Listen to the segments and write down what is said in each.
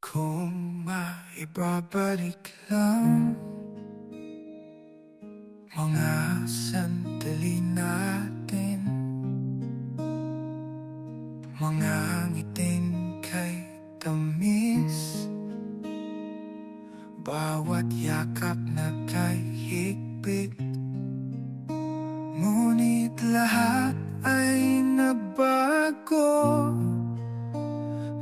Kung maibabalik lang mga sandali natin, mga ngiting kay tamis, bawat yakap na kay higpit. Ngunit lahat ay nabago,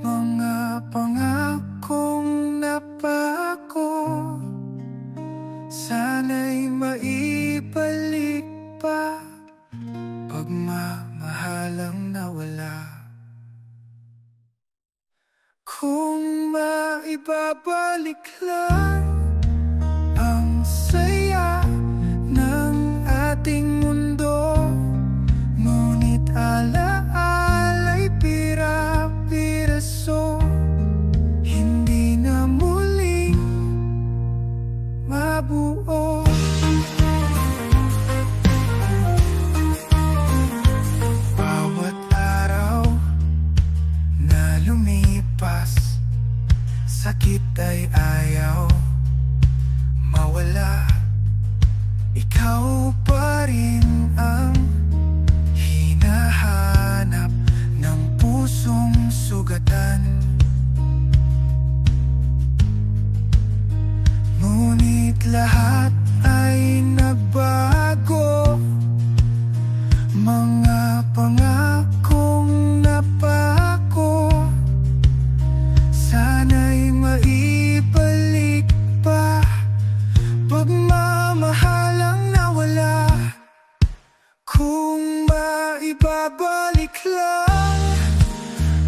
mga pangakong napako, sana'y maibalik pa, pagmamahalang nawala. Kung maibabalik lang ang saya ng ating mundo, ngunit alaala'y pira-piraso, hindi na muling mabuo. Bawat araw na lumipas, sakit ay ayaw mawala. Ikaw pa rin ang hinahanap ng pusong sugatan. Ngunit lahat ay nagbago, mga pangakong napako, sana'y maibalik pa, pagmamahalang nawala. Kung maibabalik lang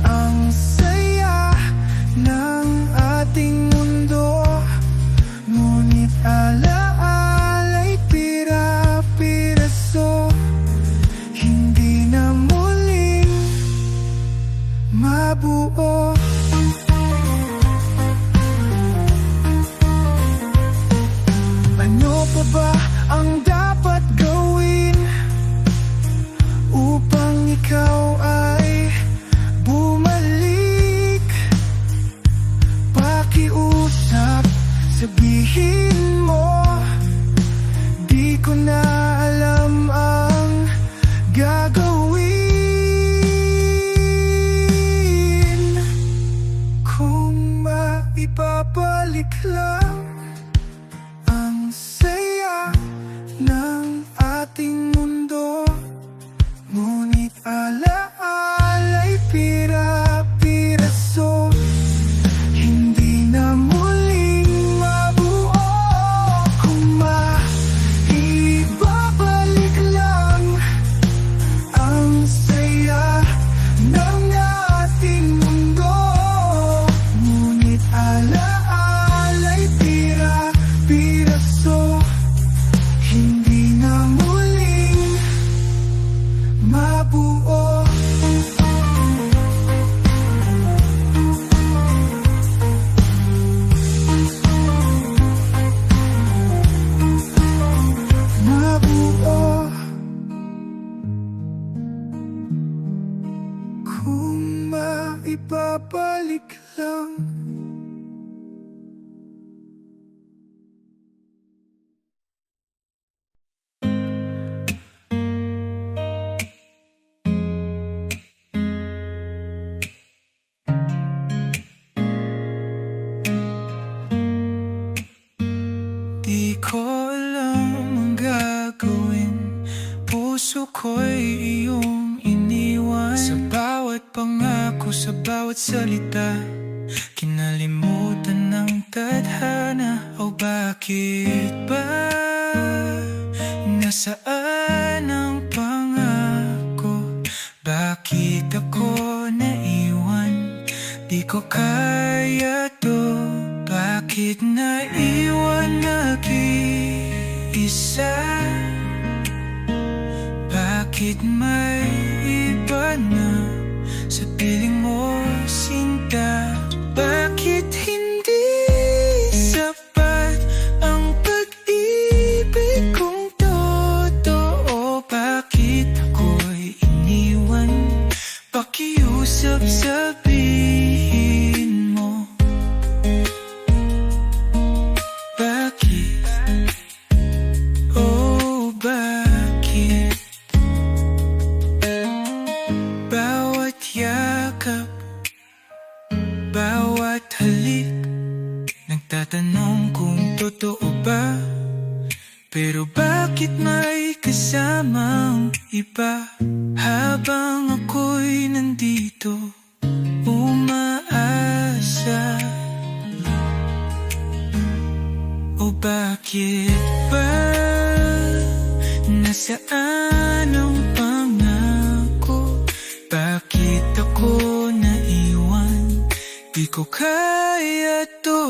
ang saya ng ating mundo, ngunit alaala'y pira-piraso, hindi na muling mabuo. Ano pa ba ang dapat gawin upang ikaw ay bumalik? Pakiusap, sabihin mo, di ko na alam ang gagawin. Kung maibabalik lang ang saya ng ating mundo, ngunit alaala'y pira-piraso, hindi na muling mabuo. Kung maibabalik lang ang saya ng ating mundo, ngunit alaala'y pira-piraso, hindi na muling mabuo. Mabuo. Kung maibabalik lang. Di ko alam ang gagawin, puso ko'y iyong iniwan. Sa bawat pangako, sa bawat salita, kinalimutan ng tadhana. O bakit ba? Nasaan ang pangako? Bakit ako naiwan? Di ko kaya to. Bakit naiwan nag-iisa? Bakit may iba na sa piling mo, sinta? Bakit hindi sapat ang pag-ibig kong totoo? Bakit ako'y iniwan? Pakiusap, sabihin mo. bawat halik, nagtatanong kung totoo ba. Pero bakit may kasamang iba habang ako'y nandito umaasa? O bakit ba nasaan ang pangako? Bakit ako naiwan? Di ko kaya to.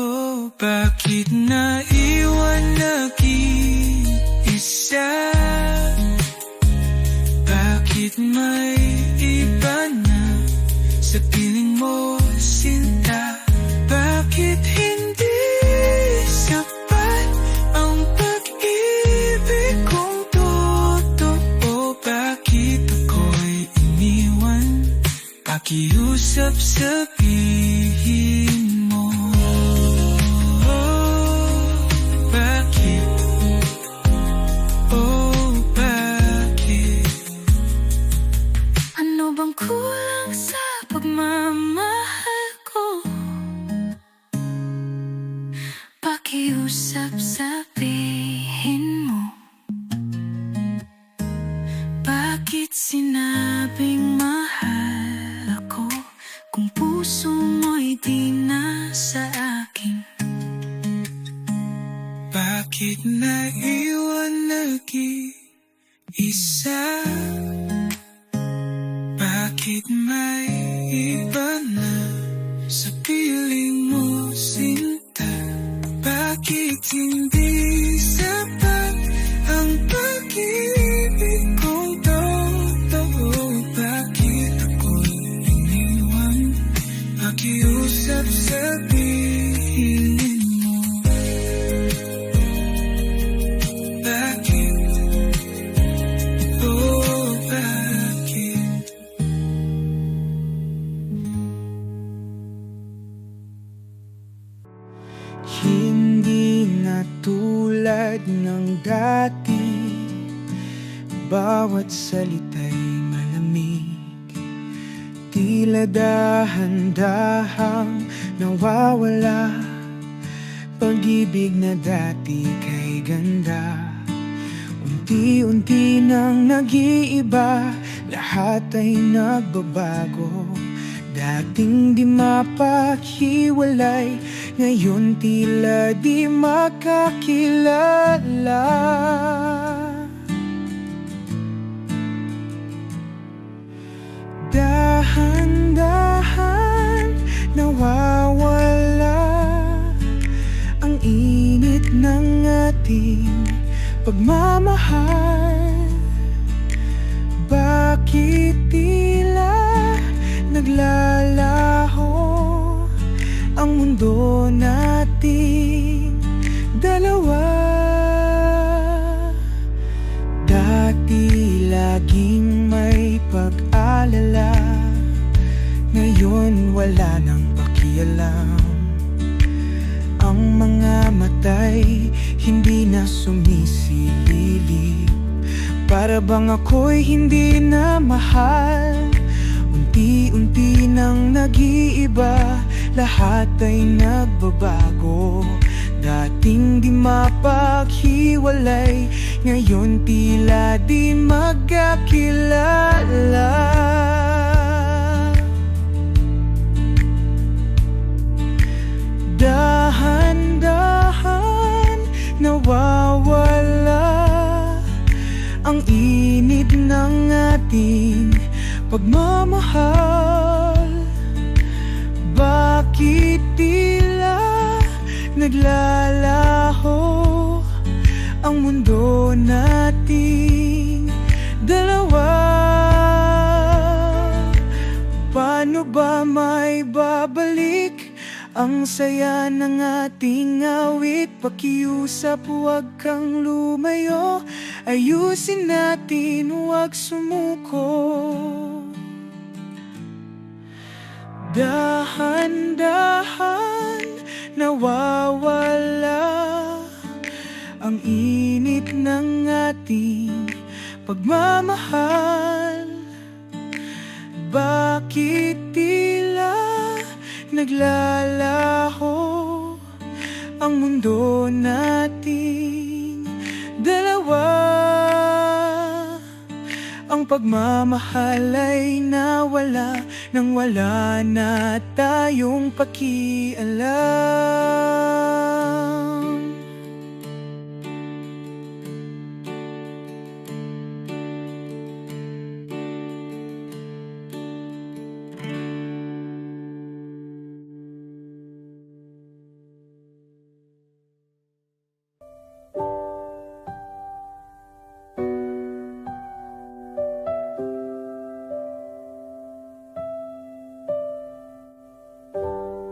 Bakit naiwan nag-iisa? Bakit may iba na sa piling mo, sinta? Bakit hindi sapat ang pag-ibig kong totoo? Bakit ako'y iniwan? Pakiusap, sabihin mo. Bakit? Oh, bakit? Ano bang kulang sa pagmamahal ko? Pakiusap, sabihin mo. Bakit sinabing mahal ako kung puso mo'y di na sa akin? Bakit naiwan nag-iisa? Bakit may iba na sa piling mo, sinta? Bakit hindi sapat ang pag-ibig kong totoo? Bakit ako'y iniwan? Pakiusap, sabihin mo. Bakit? Oh, bakit? Hindi na tulad ng dati, bawat salita'y malamig. Tila dahan-dahang nawawala, pag-ibig na dati kay ganda. Unti-unti nang nag-iiba, lahat ay nagbabago. Dating di mapaghiwalay, ngayon tila di makakilala. Dahan-dahan nawawala ang init ng ating pagmamahal. Bakit tila naglalaho ang mundo nating dalawa? Dati laging may pag-alala, ngayon wala nang pakialam. Ang mga matay hindi na sumisilip, para bang ako'y hindi na mahal. Unti-unti nang nag-iiba, lahat ay nagbabago. Dating di mapaghiwalay, ngayon tila di magkakilala. Dahan-dahan nawawala ang init ng ating pagmamahal. Bakit tila naglalaho ang mundo nating dalawa? Paano ba may babalik ang saya ng ating awit? Pakiusap, huwag kang lumayo, ayusin natin, huwag sumuko. Dahan-dahan nawawala ang init ng ating pagmamahal. Bakit tila naglalaho ang mundo nating dalawa. Ang pagmamahal ay nawala nang wala na tayong pakialam.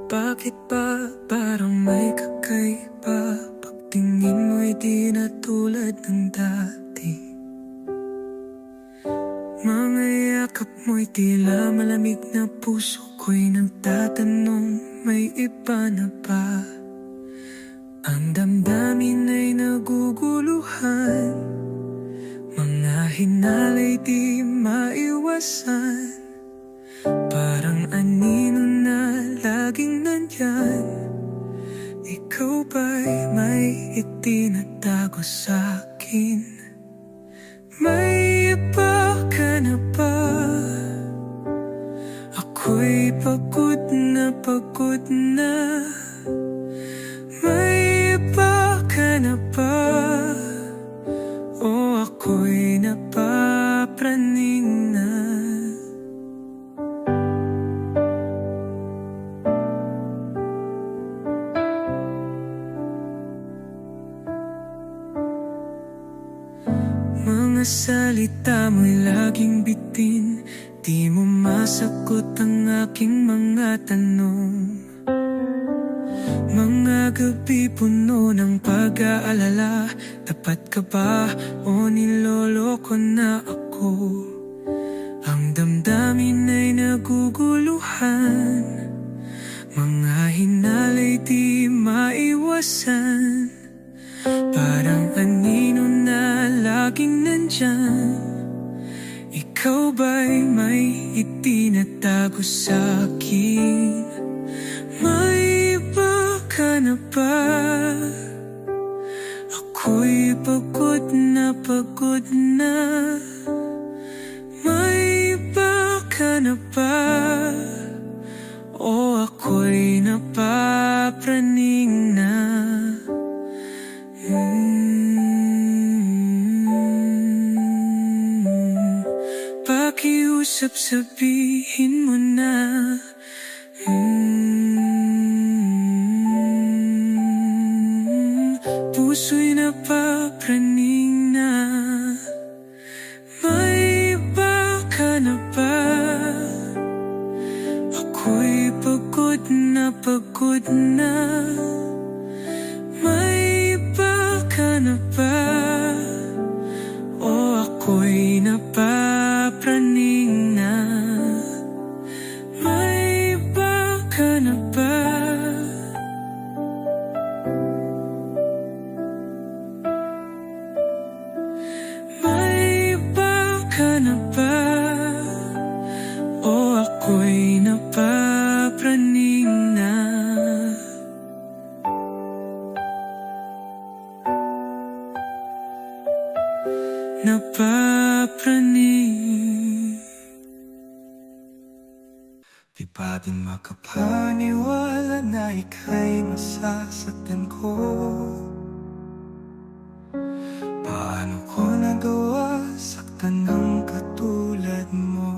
Bakit ba parang may kakaiba? Pagtingin mo'y di na tulad ng dati. Mga yakap mo'y tila malamig na puso ko'y nagtatanong, may iba na ba? Ang damdamin ay naguguluhan, mga hinalay di maiwasan. Parang anino na laging nandyan, ikaw ba'y may itinatago sa'kin? May iba ka na ba? Ako'y pagod na pagod na. May iba ka na ba? O ako'y napapraning na. Mga salita mo'y laging bitin, di mo masagot ang aking mga tanong. Mga gabi puno ng pag-aalala, tapat ka ba o niloloko na ako? Ang damdamin ay naguguluhan, mga hinalay di maiwasan. Parang anino na laging nandyan, ikaw ba'y may itinatago sa'kin? May iba ka na ba? Ako'y pagod na pagod na. May iba ka na ba? O ako'y napapraning na. Pakiusap sabihin mo na. Puso'y napapraning na. May iba ka na ba? Ako'y pagod na pagod na. May iba ka na ba? O ako'y napapraning na. May iba ka na ba? May iba ka na ba? O ako'y napapraning na. Napapraning. Di pa din makapaniwala na ika'y masasaktan ko. Paano ko nagawa saktan ng katulad mo?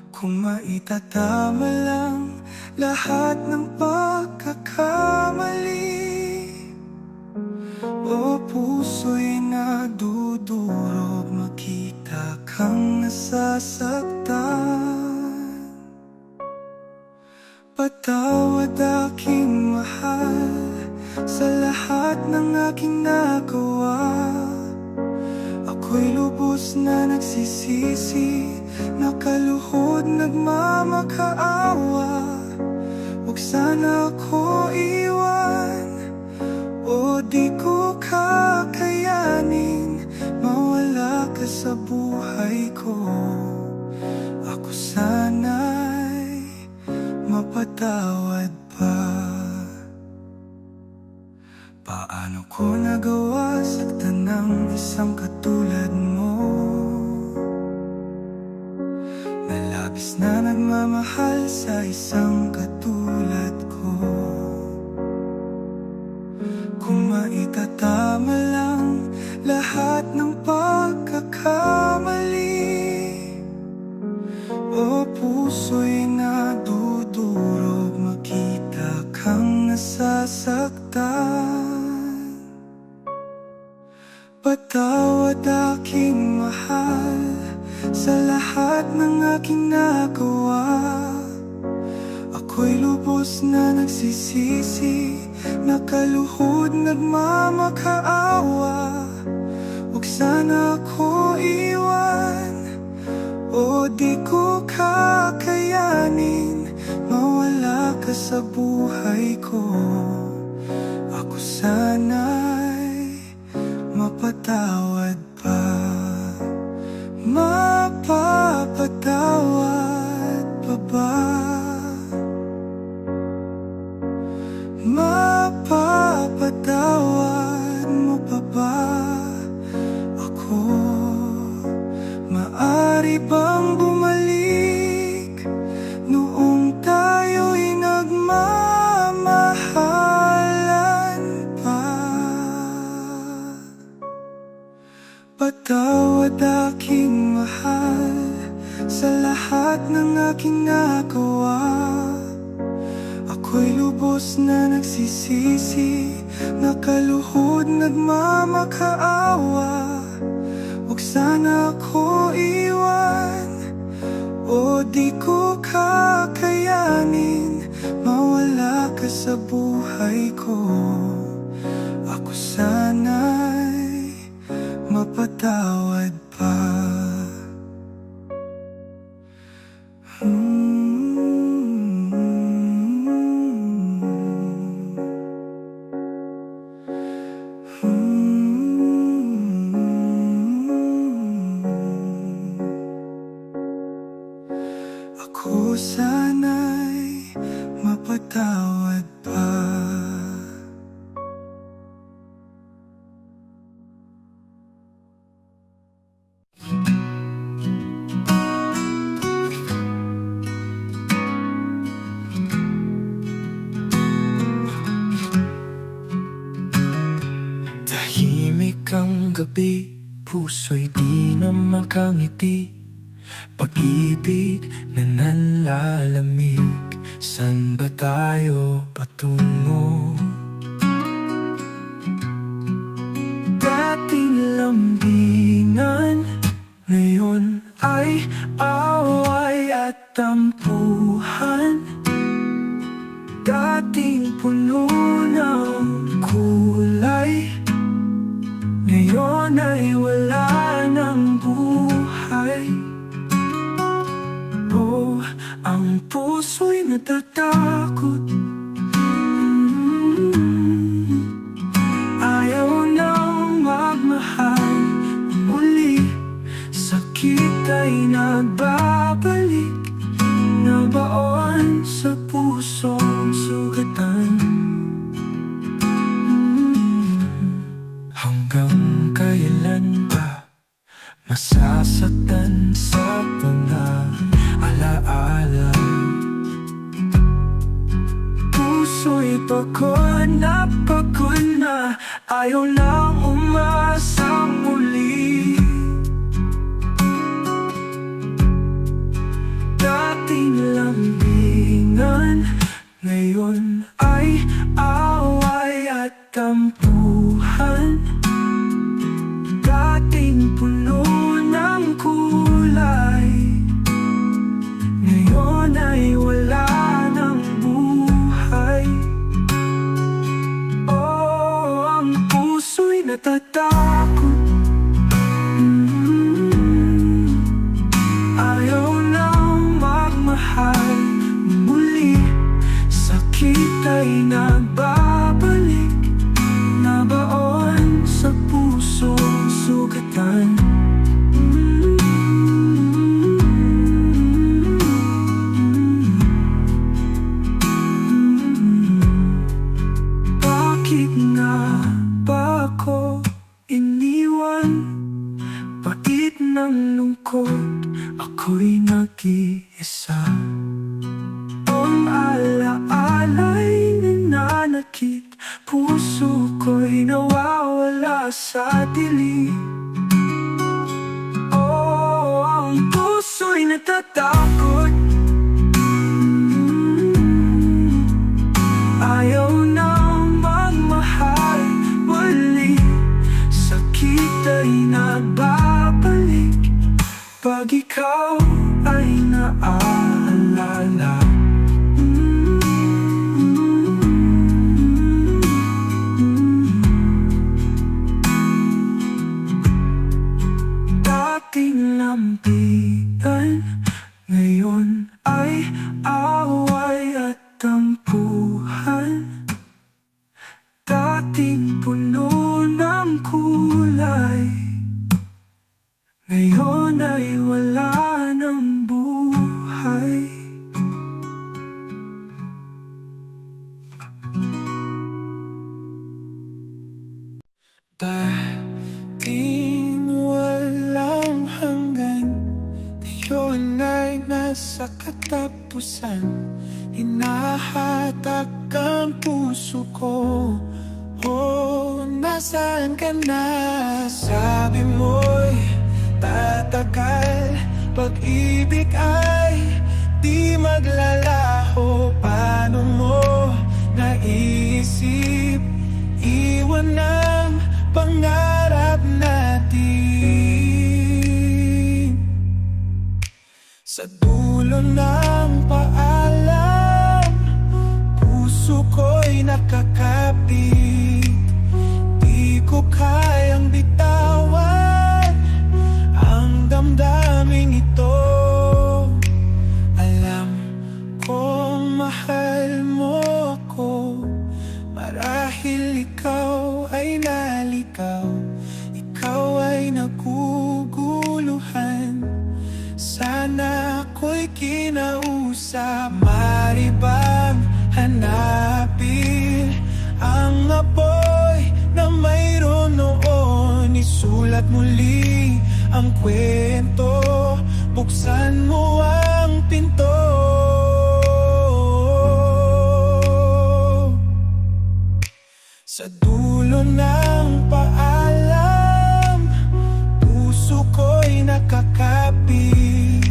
Kung maitatama lang lahat ng pagkakamali, o puso'y nadudurog, makita kang nasasaktan. Patawad aking mahal sa lahat ng aking nagawa. Ako'y lubos na nagsisisi, nakaluhod nagmamakaawa. Huwag sana ako iwan, o di ko kakayanin mawala ka sa buhay ko. Ako sana'y mapatawad pa. Paano ko nagawa saktan ng isang katulad mo, na labis na nagmamahal sa isang katulad ko? Kung maitatama lang lahat ng pagkakamali, o puso'y nadudurog, makita kang nasasaktan. Patawad aking mahal sa lahat ng aking nagawa. Ako'y lubos na nagsisisi, nakaluhod nagmamakaawa. Huwag sana ako iwan, o di ko kakayanin mawala ka sa buhay ko. Ako sana'y mapatawad pa, mapapatawad pa ba? Mapapatawad mo pa ba ako? Maari bang bumalik noong tayo'y nagmamahalan pa? Patawad aking mahal sa lahat ng aking nagawa. Ako'y lubos na nagsisisi, nakaluhod nagmamakaawa. Huwag sana ako iwan, o di ko kakayanin mawala ka sa buhay ko. Ako sana'y mapatawad pa. Ako sana'y mapatawad pa. Tahimik ang gabi, puso'y di na makangiti. Pag-ibig na nanlalamig, saan ba tayo patungo? Dating lambingan, ngayon ay away at tampuhan. Dating puno ng kulay, ngayon ay wala ng buhay. Oh, ang puso'y natatakot, ayaw nang magmahal muli. Sakit ay nagbabalik, nabaon sa pusong sugatan. Hanggang kailan ba masasaktan sa mga alaala? Puso'y pagod na, ayaw lang umasa muli. Dating lambingan, ngayon ay away at tampuhan. Dating puno ng kulay, ngayon ay wala ng buhay. Oh, ang puso'y natatakot, ayaw nang magmahal muli. Sakit ay nagbabalik, nabaon sa pusong sugatan. tampuhan, dating puno ng kulay, ngayon ay wala ng buhay. Dating walang hanggan, ngayon ay nasa katapusan. Hinahatak ang puso ko, oh, nasaan ka na? Sabi mo'y tatagal, pag-ibig ay di maglalaho. Paano mo naisip iwan ang pangarap natin? Sa dulo ng paalam, puso ko'y nakakapit. Di ko kayang bitawan ang damdaming ito. Alam kong mahal mo ako, marahil ikaw ay naligaw, ikaw ay naguguluhan. Sana ako'y kinausap, maaari bang hanapin ang apoy na mayroon noon? Isulat muli ang kwento, buksan mo ang pinto. Sa dulo ng paalam, puso ko'y nakakapit.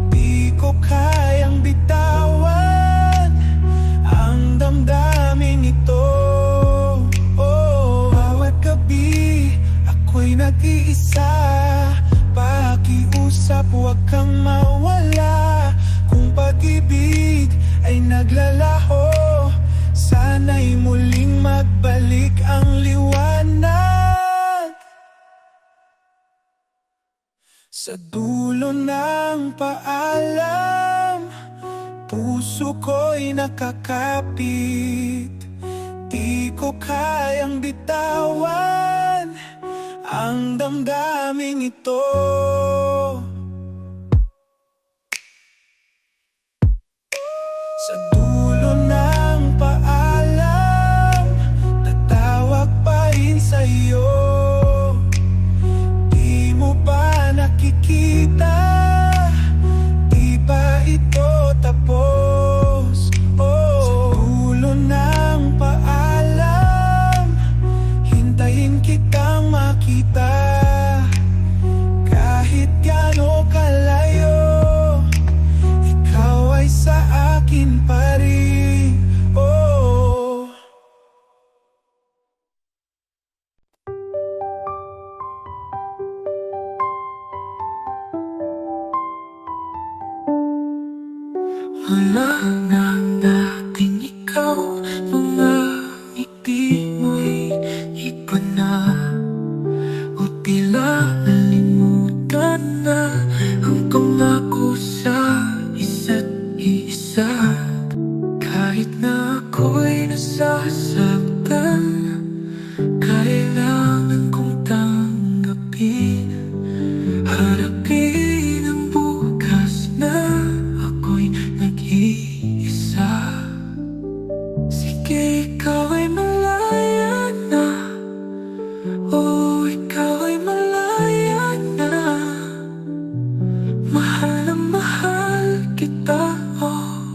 Di ko kayang bitawan ang damdamin ito. Oh, bawat gabi ako'y nag-iisa, pakiusap huwag kang mawala. Kung pag-ibig ay naglalaho, sana'y muling magbalik ang liwanag. Sa dulo ng paalam, puso ko'y nakakapit. Di ko kayang bitawan ang damdaming ito. Sa dulo ng paalam, tatawag pa rin sa'yo. Di mo ba nakikita? Di ba ito tapos? Oh, sa dulo ng paalam, hintayin kitang makita. Kahit gaano kalayo, ikaw ay sa akin pa rin. Oh, wala nang dating ikaw, mga ngiti mo'y iba na. O tila nalimutan na ang pangako sa isa't isa. Kahit na ako'y nasasaktan, kailangan kong tanggapin. Harapin ang bukas na ako'y nag-iisa. Sige, ikaw ay malaya na, oh, ikaw ay malaya na. Mahal na mahal kita, oh,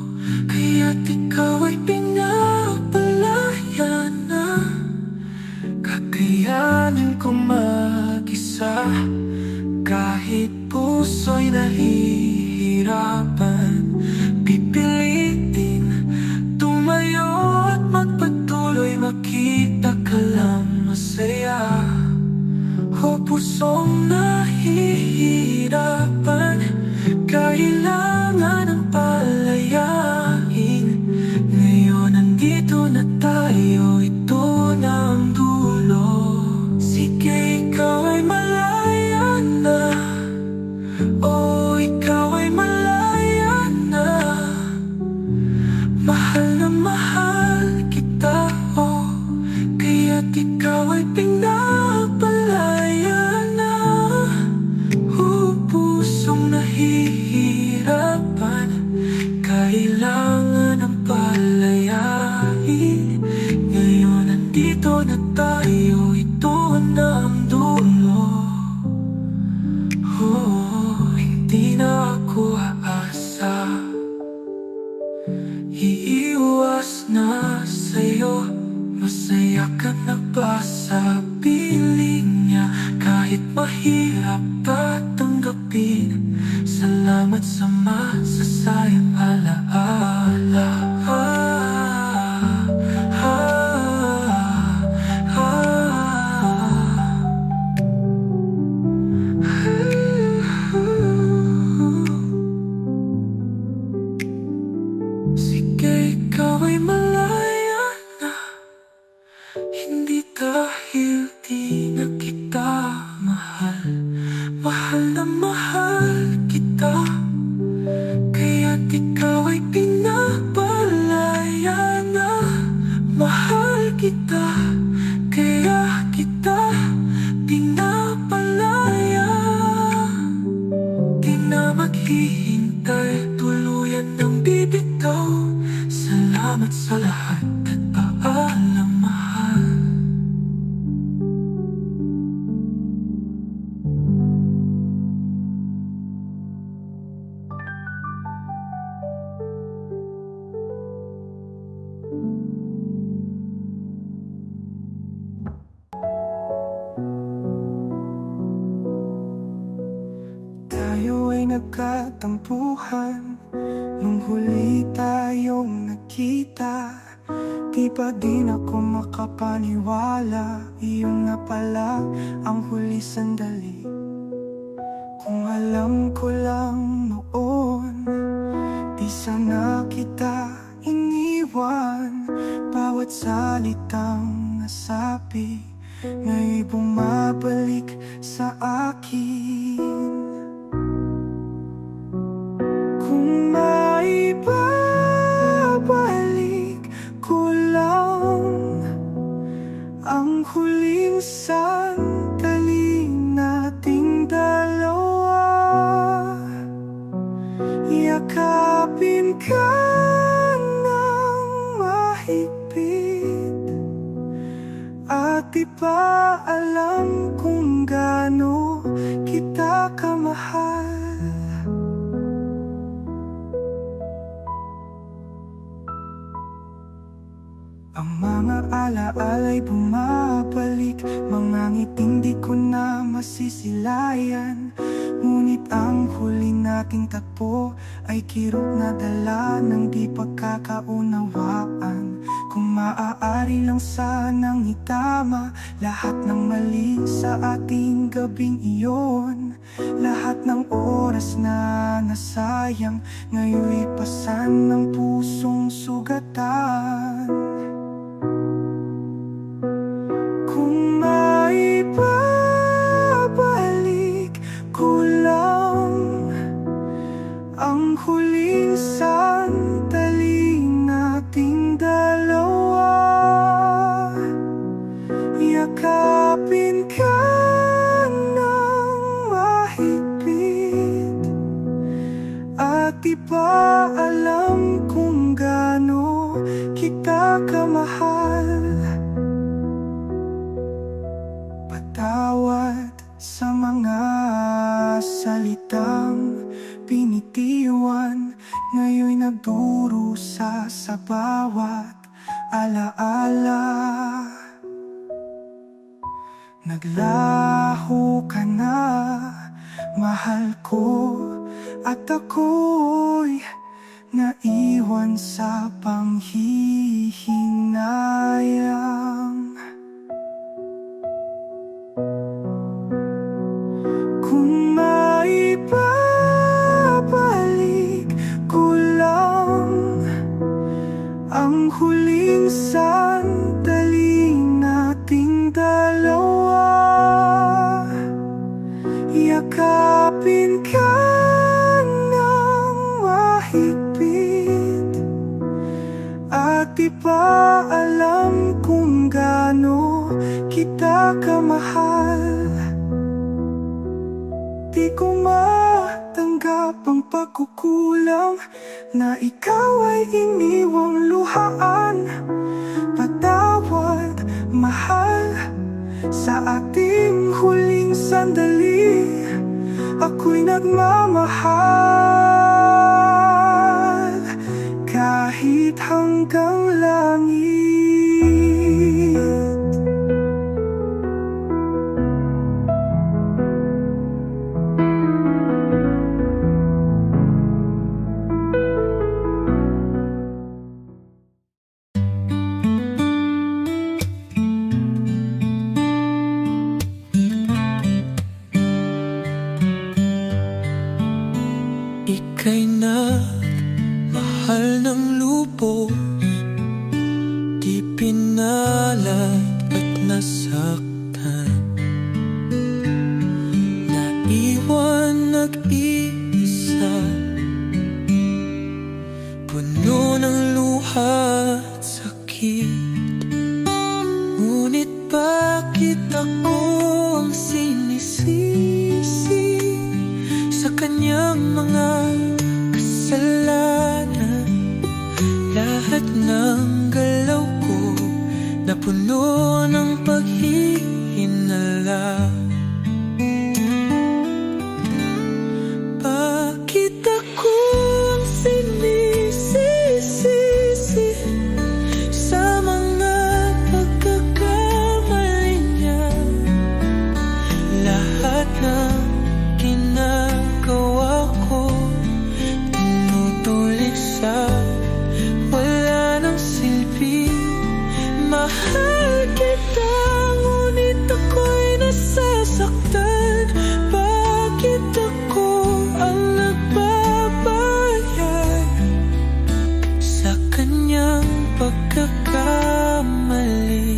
kaya't ikaw ay pinapalaya na. Kakayanin ko mag-isa, kahit puso'y nahihirapan. Pipilitin tumayo at magpatuloy, makita ka lang masaya. O pusong nahihirapan, kailangan ng palayain. Ngayon nandito na tayo, ito na ang dulo. Sige, ikaw ay malaya na, oh, ikaw ay malaya na. Mahal mahal kita, oh, kaya't ikaw ay pinapalaya na. Pusong nahihirapan, kailangan ng palayain. Ngayon nandito na tayo, ito na ang dulo. Hindi na ako aasa, iiwas na sa'yo. Masaya ka na ba sa piling niya? Kahit mahirap pa tanggapin, salamat sa masasayang alaala. Sige, ikaw ay malaya na, hindi dahil di na kita mahal. Mahal na mahal kita, kaya't ikaw ay pinapalaya na. Mahal kita, kaya kita pinapalaya. Di na maghihintay, tuluyan ng bibitaw. Salamat sa lahat at paalam, mahal. Tayo ay nagkatampuhan nung huli tayong nakita. Di pa din ako makapaniwala, iyon nga pala ang huli sandali. Kung alam ko lang noon, di sana kita iniwan. Bawat salitang nasabi, ngayon'y bumabalik sa akin. Kung maibabalik ko lang ang huling sandali nating dalawa, yakapin ka ng mahigpit, at di pa alam kung gaano kita kamahal. Ang mga alaala'y bumabalik, mga ngiting di ko na masisilayan. Ngunit ang huli nating tagpo ay kirot na dala ng di pagkakaunawaan. Kung maaari lang sanang itama lahat ng mali sa ating gabing iyon. Lahat ng oras na nasayang, ngayon'y pasan ng pusong sugatan. Kung maibabalik ko lang ang huling sandali nating dalawa, yakapin ka ng mahigpit, at di pa alam kung gaano kita kamahal. Patawad sa mga salitang pinitiwan, ngayon'y nagdurusa sa bawat alaala. Naglaho ka na, mahal ko, at ako'y naiwan sa panghihinayang. Kung maibabalik ko lang ang huling sandali nating dalawa, yakapin ka ng mahigpit, di ba alam kung gaano kita kamahal? Di ko matanggap ang pagkukulang na ikaw ay iniwang luhaan. Patawad, mahal, sa ating huling sandali ako'y nagmamahal kahit hanggang langit. Ika'y nagmahal ng lubos, di pinalat at nasaktan, naiwan nag-iisa, puno ng luha at sakit. Ngunit bakit ako ang sinisisi sa kanyang mga kasalanan? Lahat ng galaw ko na puno ng paghihinala. Bakit ako ang sinisisi sa mga pagkakamali niya? Lahat ng ginagawa ko tinutulik sa wala ng silbi. Mahal kita, ngunit ako'y nasasaktan. Bakit ako ang nagbabayad sa kanyang pagkakamali?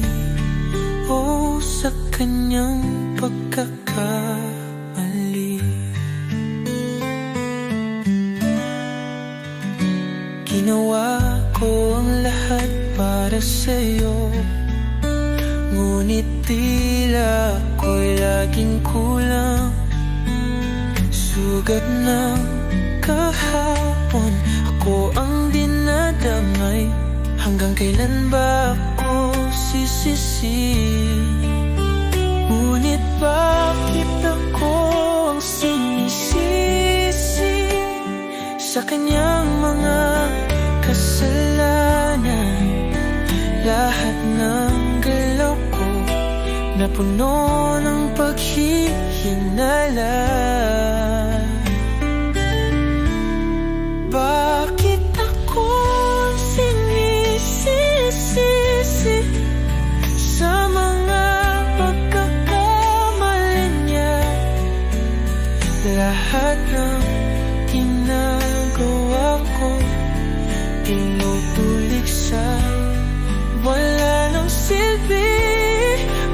O sa kanyang pagkakamali. Ginawa ko ang lahat para sa'yo, ngunit tila ako'y laging kulang. Sugat ng kahapon, ako ang dinadamay. Hanggang kailan ba ako sisisi? Ngunit bakit ako ang sinisisi sa kanyang mga kasalanan? Lahat ng galaw ko na puno ng paghihinala. Bakit ako ang sinisisi sa mga pagkakamali niya? Lahat ng ginagawa ko tinutulik sa wala ng silbi.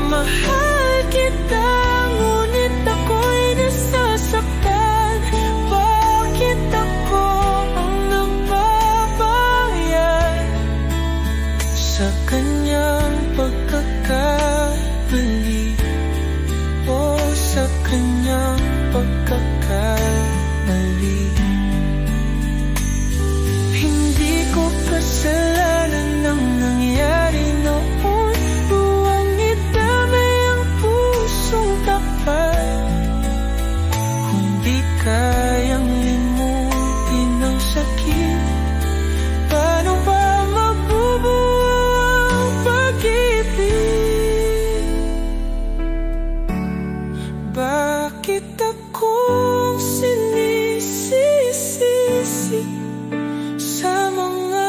Mahal kita, ngunit ako'y nasasaktan. Bakit ako ang nagbabayad sa kanyang pagkakamali? O sa kanyang pagkakamali. Hindi ko kasalanan ang nangyari noon. Buwang idamay ang pusong tapat. Kung di kayang limutin ang sakit, paano ba mabubuo ang pag-ibig? Bakit akong sinisisi sa mga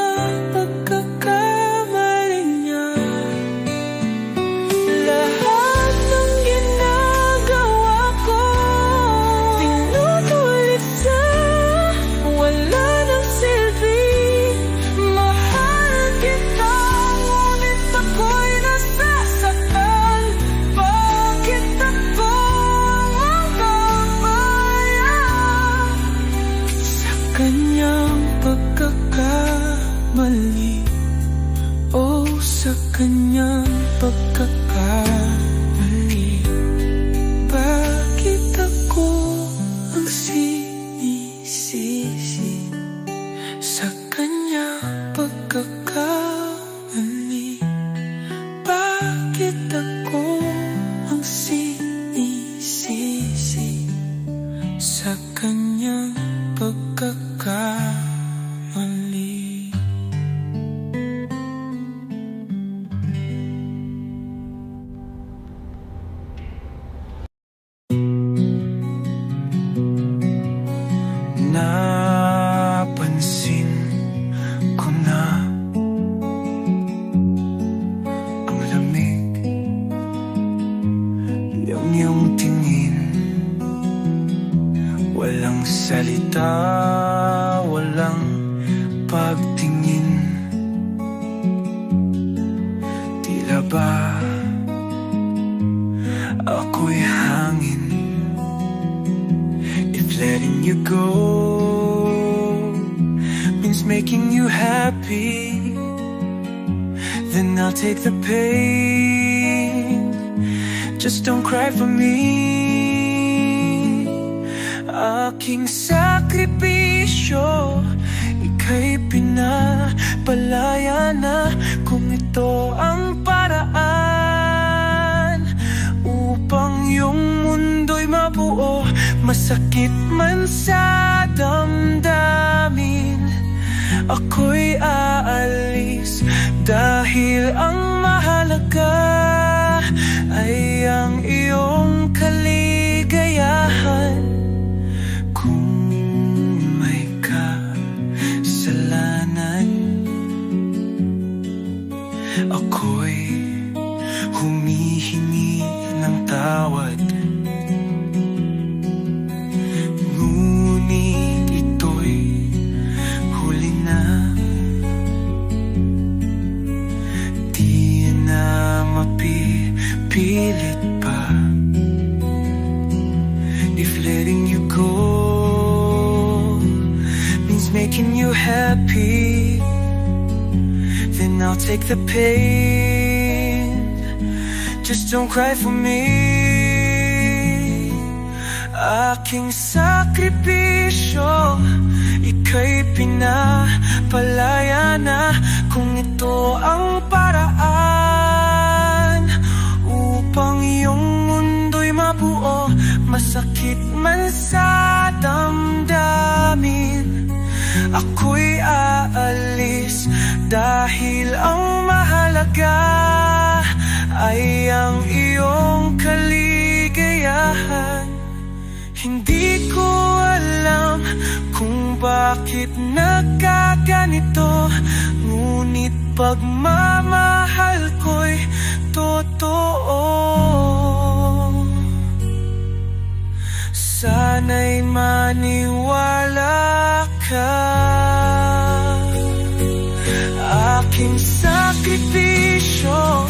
o sa kanyang pagkakamali. Bakit ako ang sinisisi sa kanyang pagkakamali? Bakit ako ang sinisisi sa kanyang pagkakamali? Napansin ko na ang lamig ng iyong tingin. Walang salita, walang pagtingin. Tila ba ako'y hangin? If letting you go means making you happy, then I'll take the pain. Just don't cry for me. Aking sakripisyo, ika'y pinapalaya na. Kung ito ang paraan upang iyong mundo'y mabuo, masakit man sa damdamin, ako'y aalis. Dahil ang mahalaga ay ang iyong kaligayahan. Kung may kasalanan, ako'y humihingi ng tawad. Ngunit ito'y huli na, di na mapipilit pa. If letting you go means making you happy, then I'll take the pain. Just don't cry for me. Aking sakripisyo, ika'y pinapalaya na. Kung ito ang paraan upang iyong mundo'y mabuo, masakit man sa damdamin, ako'y aalis. Dahil ang mahalaga ay ang iyong kaligayahan. Hindi ko alam kung bakit nagkaganito, ngunit pagmamahal ko'y totoo. Sana'y maniwala ka. Aking sakripisyo,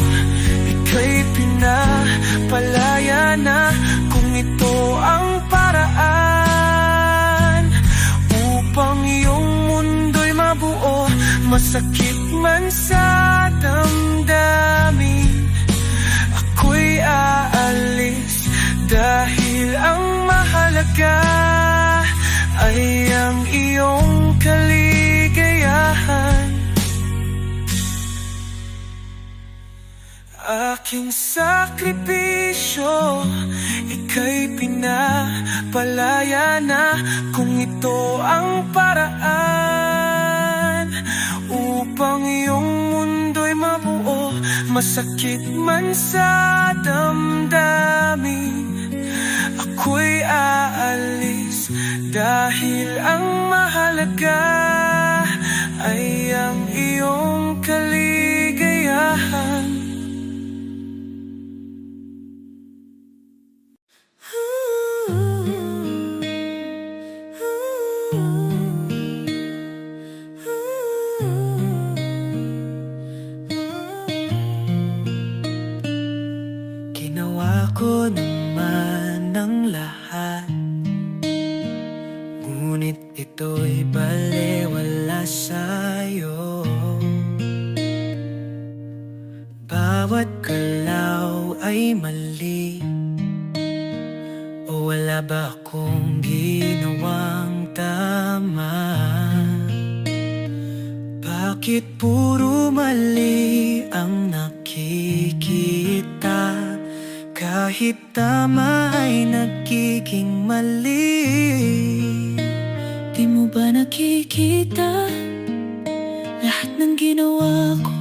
ika'y pinapalaya na. Kung ito ang paraan upang iyong mundo'y mabuo, masakit man sa damdamin, ako'y aalis. Dahil ang mahalaga ay ang iyong kaligayahan. Aking sakripisyo, ika'y pinapalaya na. Kung ito ang paraan upang iyong mundo'y mabuo, masakit man sa damdamin, ako'y aalis. Dahil ang mahalaga ay ang iyong kaligayahan. Ginawa ko naman ang lahat, ngunit ito'y balewala sa'yo. bawat galaw ay mali? O wala ba akong ginawang tama? Bakit puro mali ang nakikita? Kahit tama ay nagiging mali. Di mo ba nakikita lahat ng ginawa ko?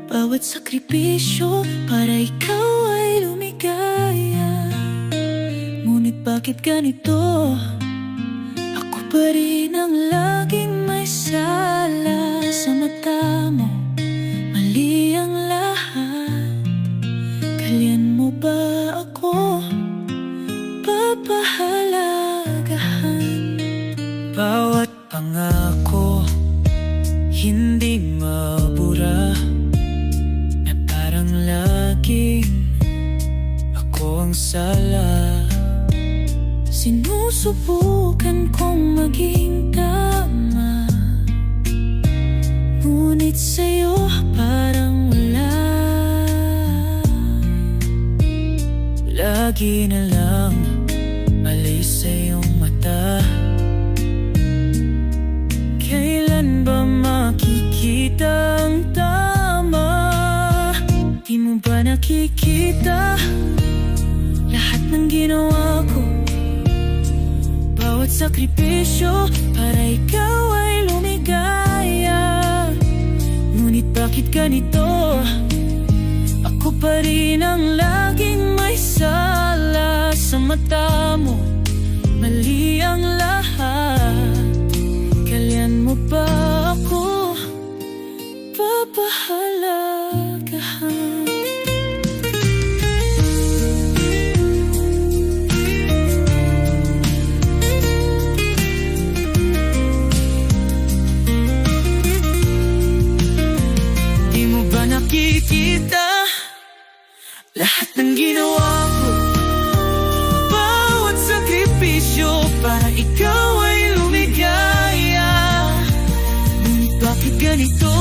Bawat sakripisyo para ikaw ay lumigaya. Ngunit bakit ganito? Ako pa rin ang laging may sala sa mata mo. Mali ang lahat. Kailan mo ba ako papahalagahan? Bawat pangako hindi mabura, na parang laging ako ang sala. Sinusubukan kong maging tama, ngunit sa'yo parang wala. Lagi na lang mali sa iyong mata. Kailan ba makikita ang tama? Di mo ba nakikita lahat ng ginawa ko? Bawat sakripisyo para ikaw ay lumigaya. Ngunit bakit ganito? Ako pa rin ang laging may sala sa mata mo. Mali ang lahat. Kailan mo ba ako papahalagahan? Di mo ba nakikita lahat ng ginawa ko? Bawat sakripisyo para ikaw ay lumigaya. Ngunit bakit ganito?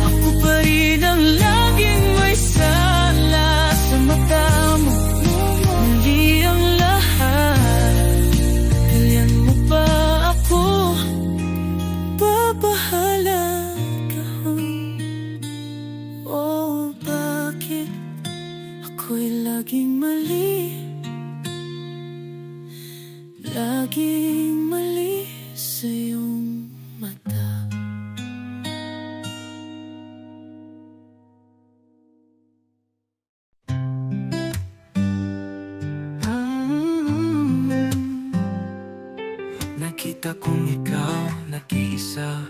Ako pa rin ang laging may sala sa mata mo. Mali ang lahat. Kailan mo ba ako Papahalagahan? Oh, bakit ako'y laging mali? Laging mali sa iyong mata. Nakita kong ikaw nag-iisa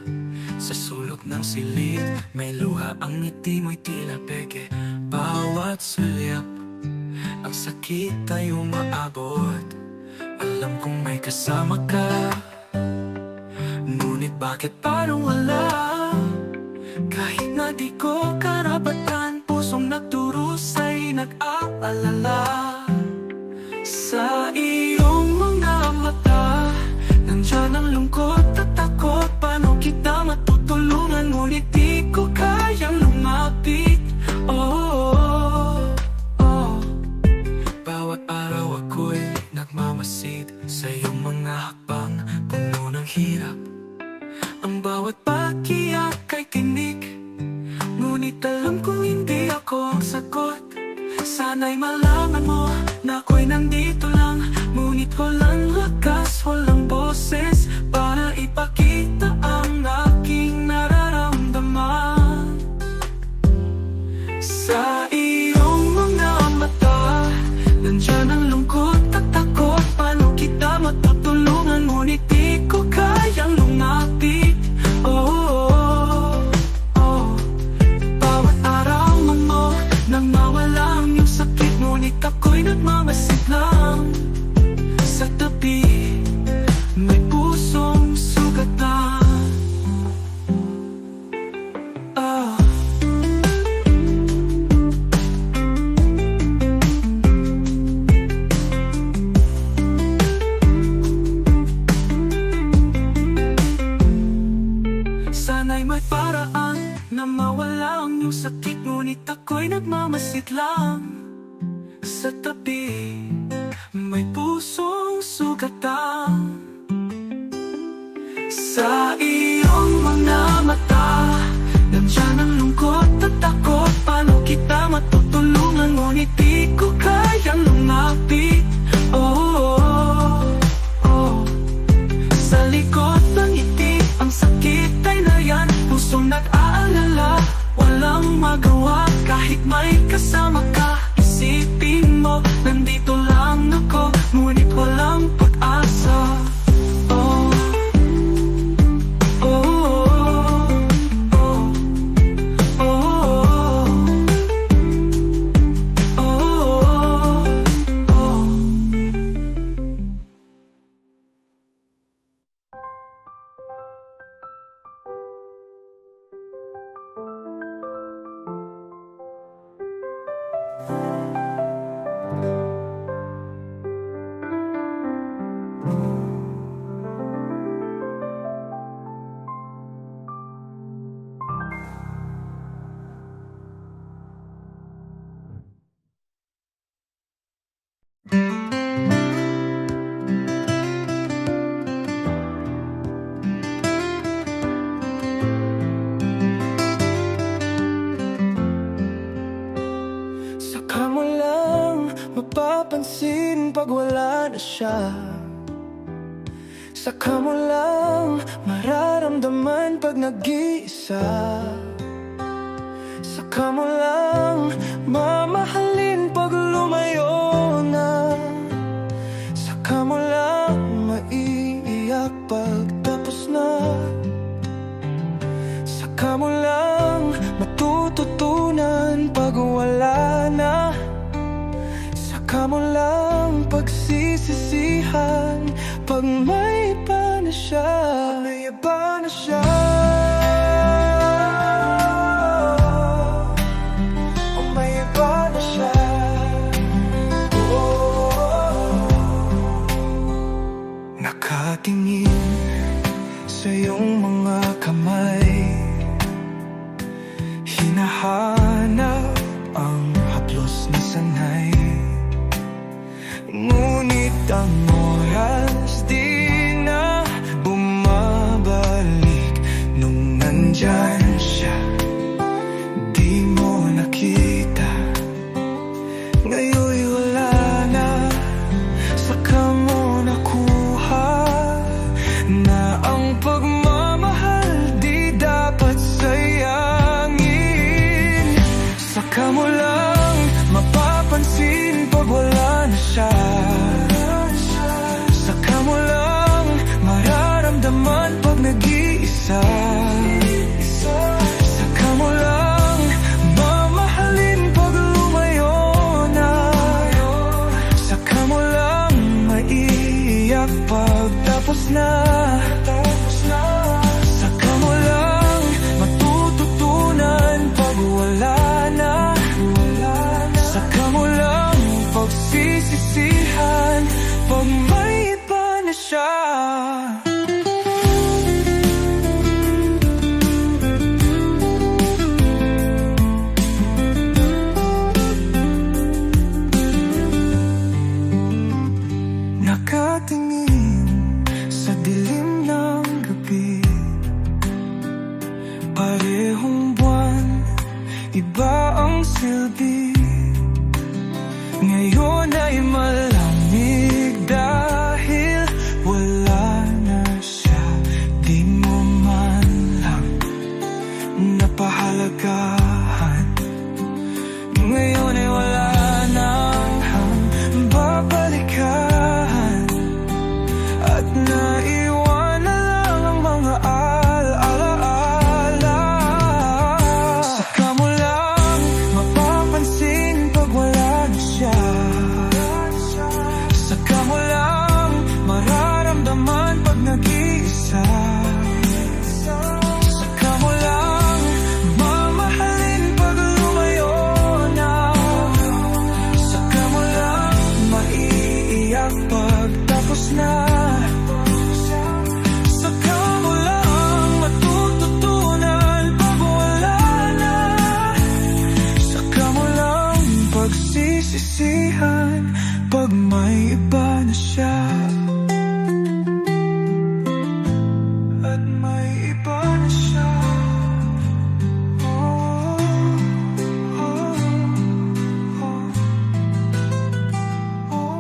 sa sulok ng silid. May luha ang ngiti mo'y tila peke. Bawat sulyap ang sakit ay umaabot. Alam kong may kasama ka, ngunit bakit parang wala? Kahit na di ko karapatan, pusong nagdurusay nag-aalala. Sa iyong mga mata nandyan ang lungkot at takot. Paano kita matutulungan, ngunit di ko kayang lumapit. Bawat araw ako'y nagmamasid sa iyong mga hakbang, puno ng hirap. Ang bawat pakiyak ay tinik, ngunit alam kong hindi ako ang sagot. Sana'y malaman mo na ako'y nandito lang, ngunit walang lakas, walang boses para ipakita ang aking nararamdaman. Sa iyong mga mata nandyan ang lungkot at takot. Paano kita matutulungan, ngunit di ko kayang lumapit. Bawat araw mo nang mawala ang iyong sakit, ngunit ako'y nagmamasid lang. Sa tabi may pusong sugat May paraan na mawala ang iyong sakit, ngunit ako'y nagmamasid lang sa tabi. May pusong sugatan sa iyong mga mata. Nandiyan ang lungkot at takot. Paano kita matutulungan, ngunit di ko kayang lumapit. Sa likod ng ngiti, ang sakit ay nayan. Pusong nag-aalala, walang magawa. Kahit may kasama ka, isipin mo, nandito lang ako, ngunit walang pag-asa. Saka mo lang mapapansin pag wala na siya. Saka mo lang mararamdaman pag nag-iisa. Saka mo lang mamahalin pag lumayo na. Saka mo lang maiiyak pag tapos na. Saka mo lang matututunan pag wala na. Saka mo lang pagsisisihan pag may iba na siya. May iba na siya. Oh, may iba na siya. Nakatingin sa iyong mga kamay, hinahanap ang haplos na sanay. Ngunit ang oras di na bumabalik. Nung nandyan siya, di mo nakita. Ngayon'y wala na. Saka mo nakuha na ang pagmamahal di dapat sayangin. Saka mo lang mapapansin pag wala na siya. Saka mo lang mararamdaman pag nag-iisa. Saka mo lang mamahalin pag lumayo na. Saka mo lang maiiyak pag tapos na. Saka mo lang matututunan pag wala na. Saka mo lang pagsisisihan pag may iba na siya. Nakatingin sa dilim ng gabi, parehong buwan, iba ang silbi. Ngayon ay malamig dahil wala na siya. Di mo man lang napahalagahan. Ngayon ay wala nang babalikan. At naiwan na lang ang mga alaala. Saka mo lang mapapansin pag wala na siya. Saka mo lang mararamdaman pag nag-iisa. Saka mo lang mamahalin pag lumayo na. pag may iba na siya, at may iba na siya.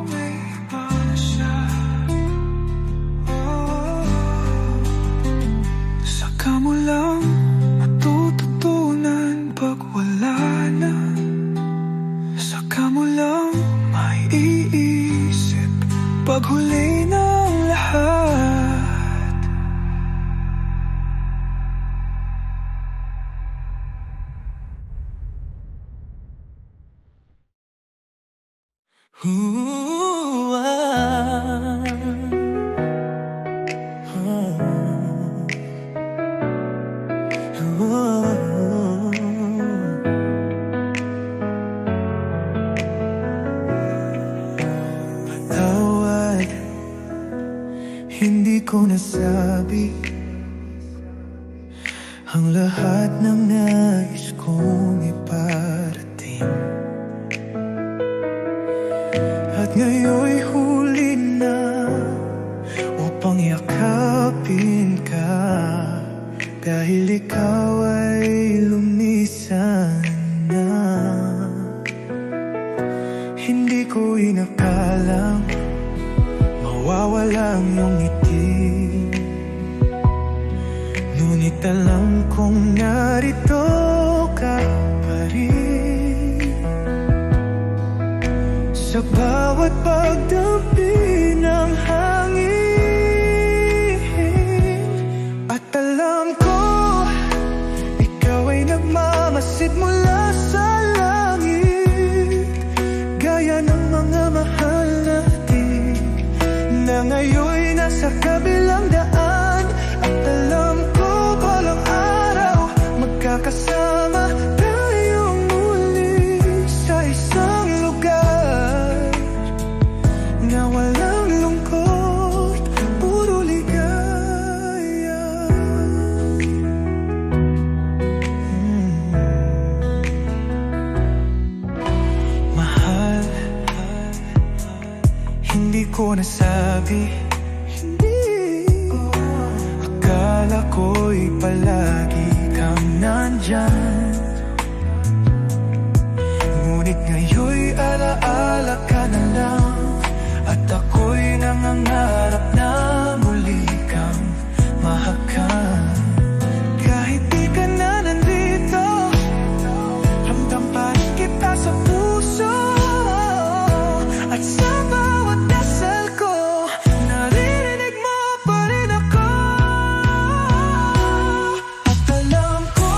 May iba na siya. Saka mo lang matututunan pag wala na. Saka mo lang maiisip pag huli ng lahat. Patawad, hindi ko nasabi ang lahat ng nais kong iparating. At ngayon'y huli na upang yakapin ka, dahil ikaw ay lumisan na. Hindi ko inakalang mawawala ang iyong ngiti, ngunit alam kong narito ka pa rin. Sa bawat pagdampi ng hangin, at alam ko ikaw ay nagmamasid mula sa langit, gaya ng mga mahal natin na ngayon'y nasa kabilang daan. At alam ko balang araw magkakasama tayong muli sa isang lugar na walang lungkot, puro ligaya. Mahal, hindi ko nasabi, akala ko'y palagi kang nandyan, ngunit ngayon'y alaala ka na lang. At ako'y nangangarap na muli kang mahakan. Kahit di ka na nandito, ramdam pa rin kita sa puso. At sa bawat dasal ko, naririnig mo pa rin ako. At alam ko,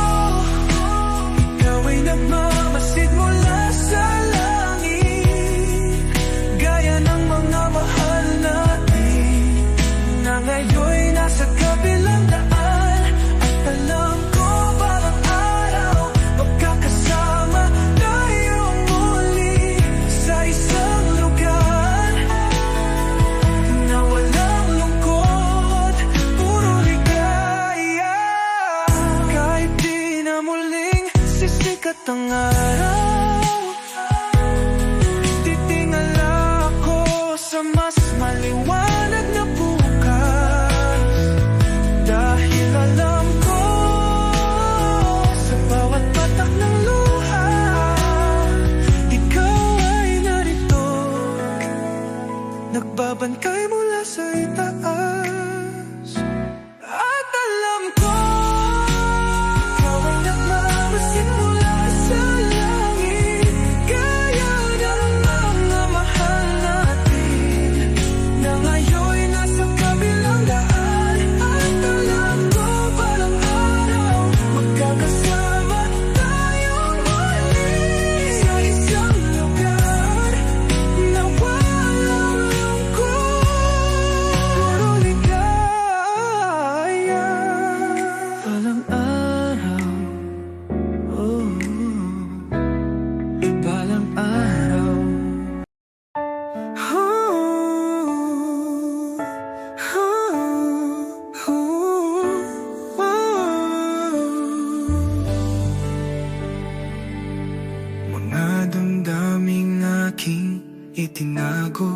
ikaw ay nagmamasid mula sa langit, gaya ng mga mahal natin na ngayon'y nasa kabilang daan. At alam ko balang araw magkakasama tayong muli sa isang lugar na walang lungkot, puro ligaya. Kahit di na muling sisikat ang araw, titingala ako sa mas maliwanag na bukas, dahil alam ko sa bawat patak ng luha, ikaw ay narito, nagbabantay mula sa itaas. At alam ko ikaw ay nagmamasid mula sa langit, itinago.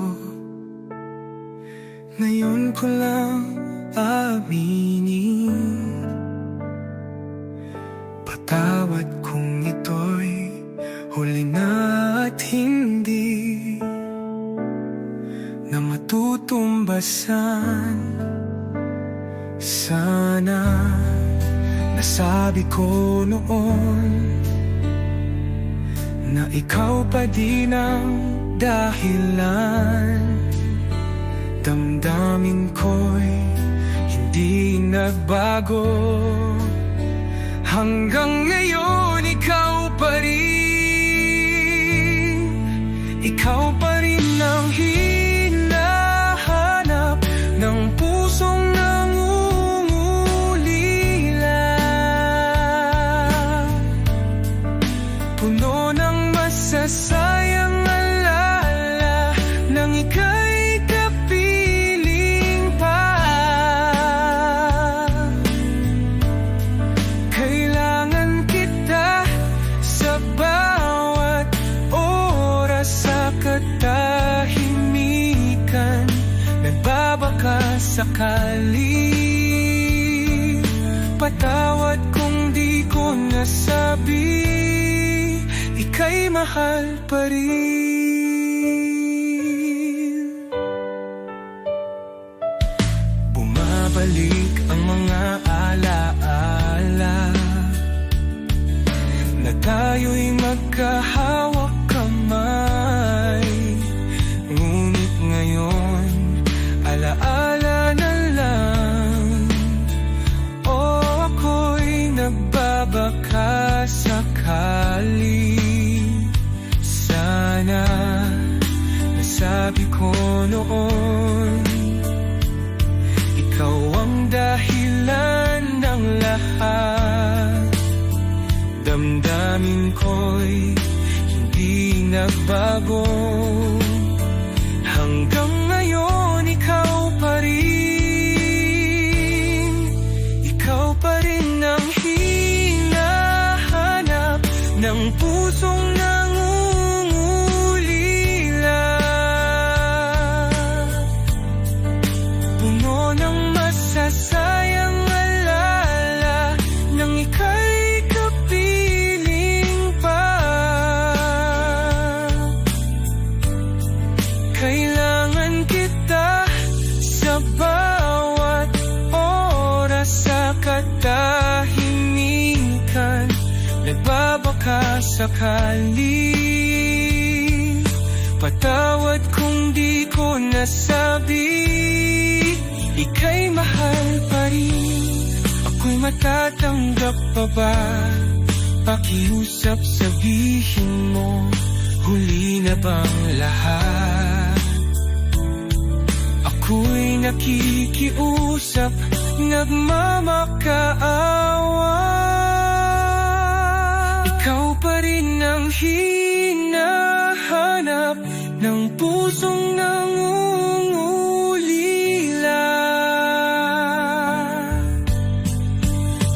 Ngayon ko lang aminin, patawad kung ito'y huli na at hindi na matutumbasan. Sana nasabi ko noon na ikaw pa din ang dahilan. Damdamin ko'y hindi nagbago. Hanggang ngayon ikaw pa rin. Ikaw pa rin ang hinahanap ng pusong nangungulila. Puno ng masasayang alaala nang ika'y kapiling pa. Kailangan kita sa bawat oras, sa katahimikan nagbabaka sakali. Patawad kung di ko nasabi, ika'y mahal pa rin. Bumabalik ang mga alaala na tayo'y magkahawak kamay. Ngunit ngayon, alaala na lang. O ako'y nagbabaka sakali. Sana nasabi ko noon, ikaw ang dahilan ng lahat. Damdamin ko'y hindi nagbago. Hanggang ngayon ikaw pa rin. Ikaw pa rin ang hinahanap ng pusong nangungulila. Puno ng masasayang alaala nang ika'y kapiling pa. Kailangan kita sa bawat oras, sa katahimikan nagbabaka sakali. Patawad kung di ko nasabi, ika'y mahal pa rin. Ako'y matatanggap pa ba? Pakiusap, sabihin mo, huli na bang lahat? Ako'y nakikiusap, nagmamakaawa. Ikaw pa rin ang hinahanap ng pusong nangungulila.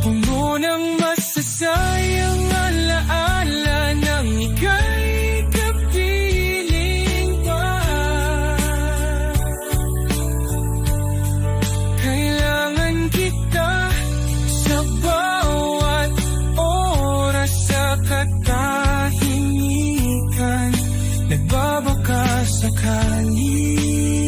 Puno ng masasayang alaala nang ika'y kapiling pa. Kailangan kita sa bawat oras, sa katahimikan nagbabaka sakali.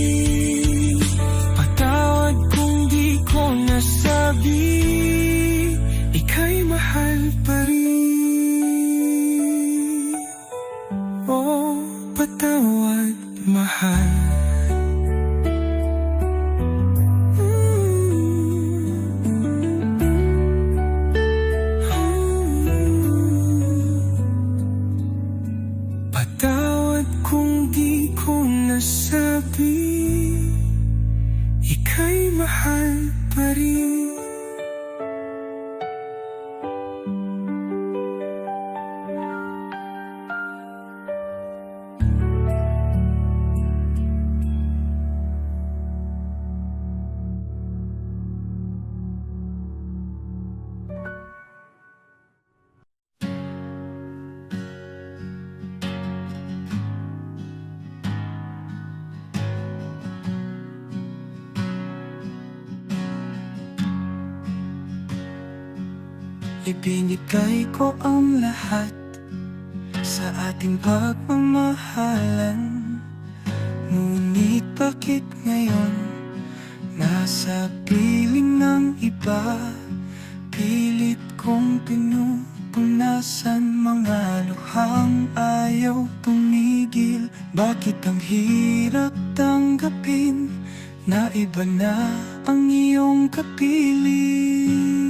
ibinigay ko ang lahat sa ating pagmamahalan. Ngunit bakit ngayon nasa piling ng iba? Pilit kong pinupunasan mga luhang ayaw tumigil. Bakit ang hirap tanggapin na iba na ang iyong kapiling?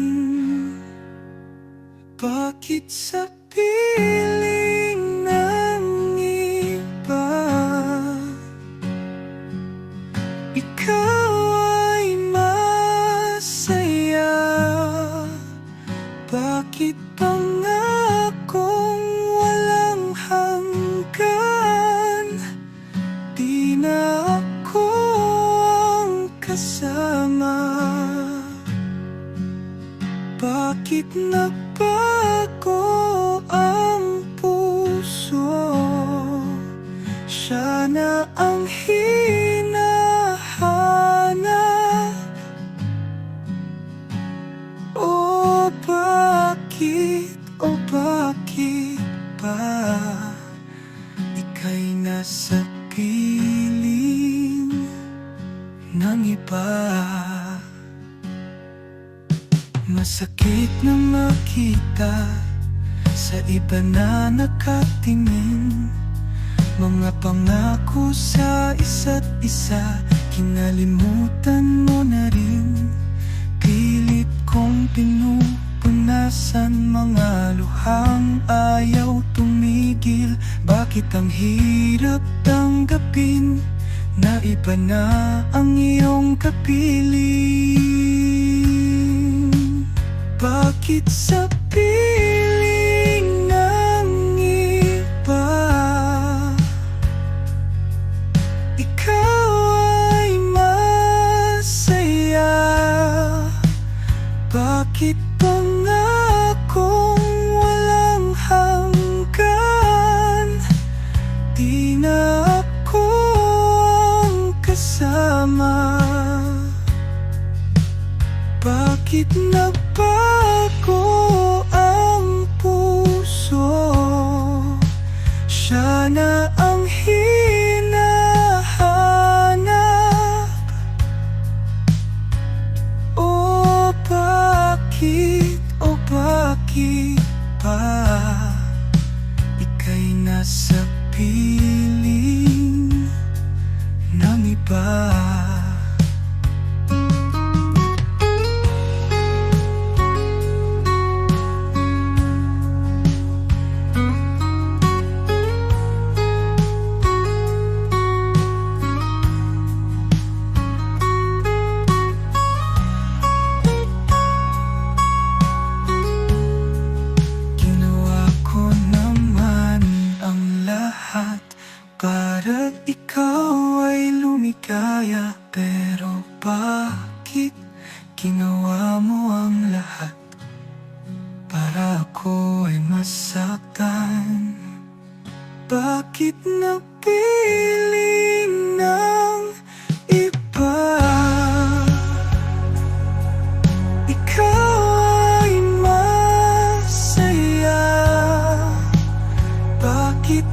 Bakit sa piling ng iba ikaw ay masaya? Bakit pangakong walang hanggan di na ako ang kasama? Bakit nagbago ang puso? Siya na ang hinahanap. O bakit ba ika'y nasa piling ng iba? Masakit na makita sa iba na nakatingin. Mga pangako sa isa't isa, kinalimutan mo na rin. Pilit kong pinupunasan mga luhang ayaw tumigil. Bakit ang hirap tanggapin na iba na ang iyong kapiling? Bakit sa piling ng iba ikaw ay masaya? Bakit pangakong walang hanggan di na ako ang kasama? Bakit nagbago ang puso? Siya na ang hinahanap. O bakit ba ika'y nasa piling ng iba? Para ikaw ay lumikaya, pero bakit ginawa mo ang lahat para ako ay masaktan? Bakit napiling ng iba ikaw ay masaya? Bakit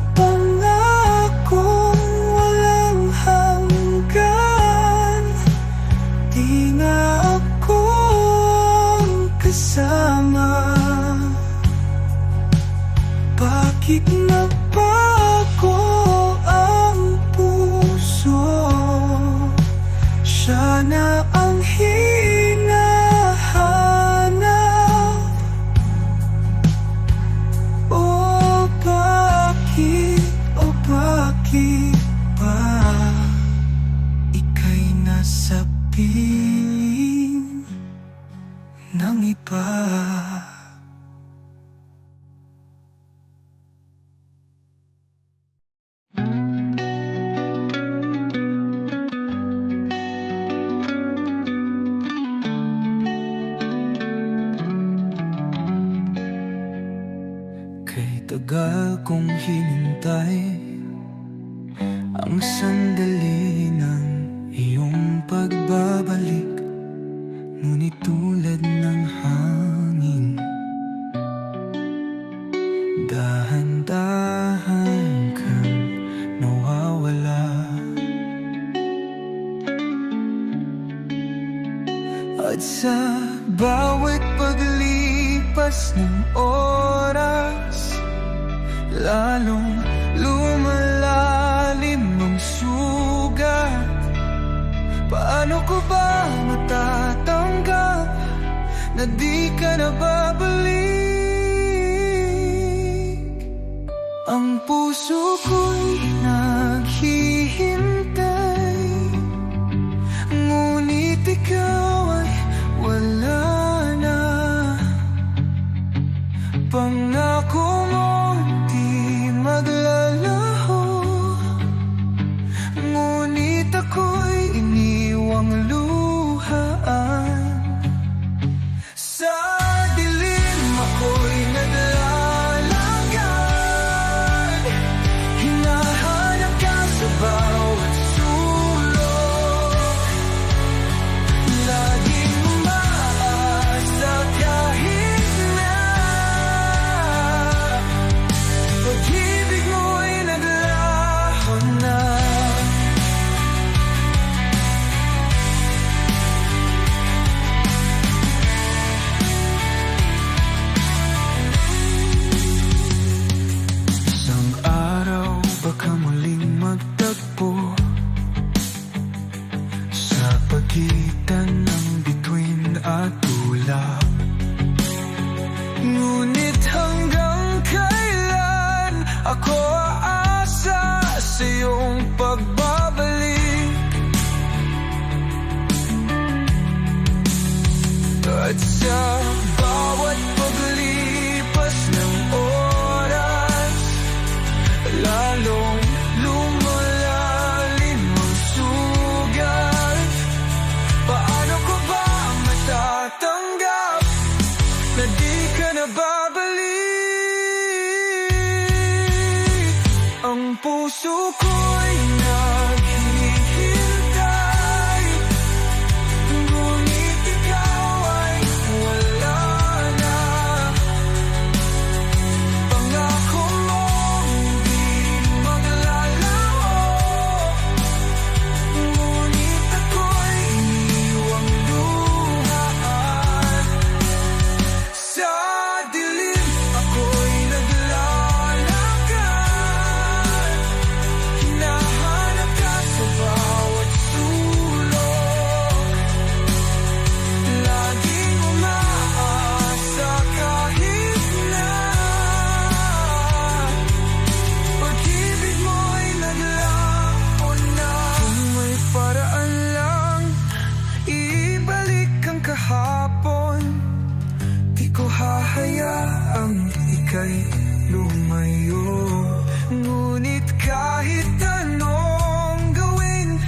kasama? Bakit nagbago ang puso? Siya na ang hinahanap. O bakit ba ika'y nasa piling ng iba? Kay tagal kong hinintay ang sandali ng iyong pagbabalik. Ngunit tulad ng hangin, dahan-dahan kang nawawala. At sa bawat paglipas ng oras, lalong lumalalim ang sugat. Paano ko ba matatanggap na di ka na babalik? Ang puso ko'y naghihintay, ngunit ikaw ay wala na. Pangako mo di maglalaho, ngunit ako'y iniwang luhaan. Sa dilim ako'y naglalakad, hinahanap ka sa bawat sulok. Laging umaasa kahit na pag-ibig mo'y naglaho na. Isang araw baka muling magtagpo sa pagitan ng bituin at ulap. Ngunit hanggang kailan ako aasa sa iyong pagbabalik? At sa bawat paglipas ng oras, lalong lumalalim ang sugat. Paano ko ba matatanggap na di ka na babalik? Ang puso ko'y naghihintay, ngunit ikaw ay wala na. Pangako mo di maglalaho, ngunit ako'y iniwang luhaan. Sa dilim ako'y naglalakad, hinahanap ka sa bawat sulok. Laging umaasa kahit na pag-ibig mo'y naglaho na. Kung may paraan lang ibalik ang kahapon, di ko hahayaang ika'y lumayo. Ngunit kahit anong gawin,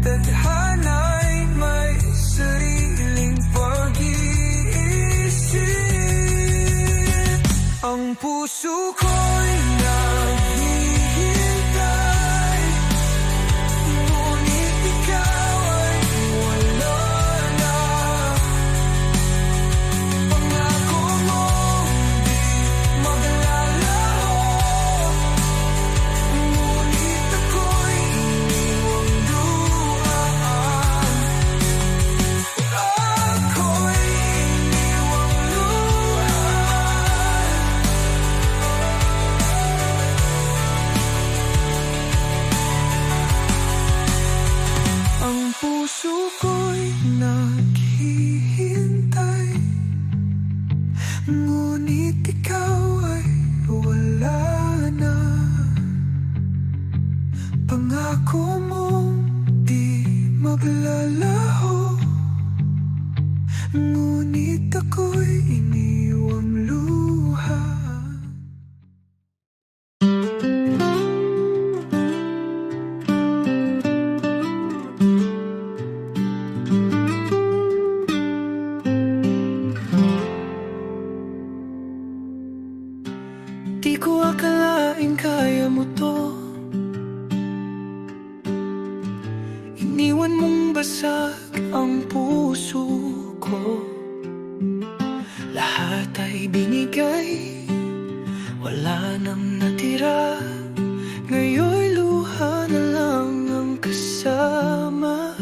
tadhana'y may sariling pag-iisip. Ang puso ko'y naghihintay, ngunit ikaw ay wala na. Pangako mo di maglalaho, ngunit ako'y iniwang luhaan. Ako'y iniwang luhaan. Ang puso ko'y naghihintay, ngunit ikaw ay wala na. Pangako mong di maglalaho, ngunit ako'y iniwang luhaan. Di ko akalaing kaya mo to, iniwan mong basag ang puso ko. Lahat ay binigay, wala nang natira. Ngayon'y luha na lang ang kasama.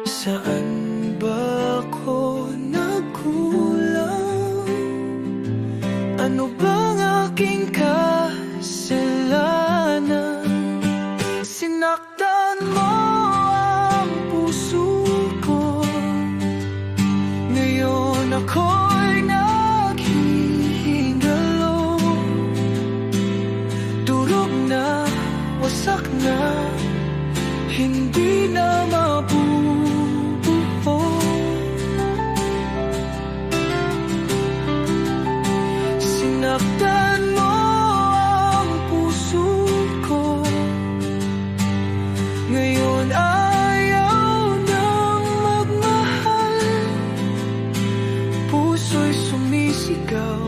Saan ba ako nagkulang? Ano bang aking kasalanan? Sinaktan mo ang puso ko. Ngayon ako'y naghihingalo. Durog na, wasak na, hindi na mabubuo. Sinaktan mo ang puso ko. Ngayon ayaw nang magmahal. Puso'y sumisigaw,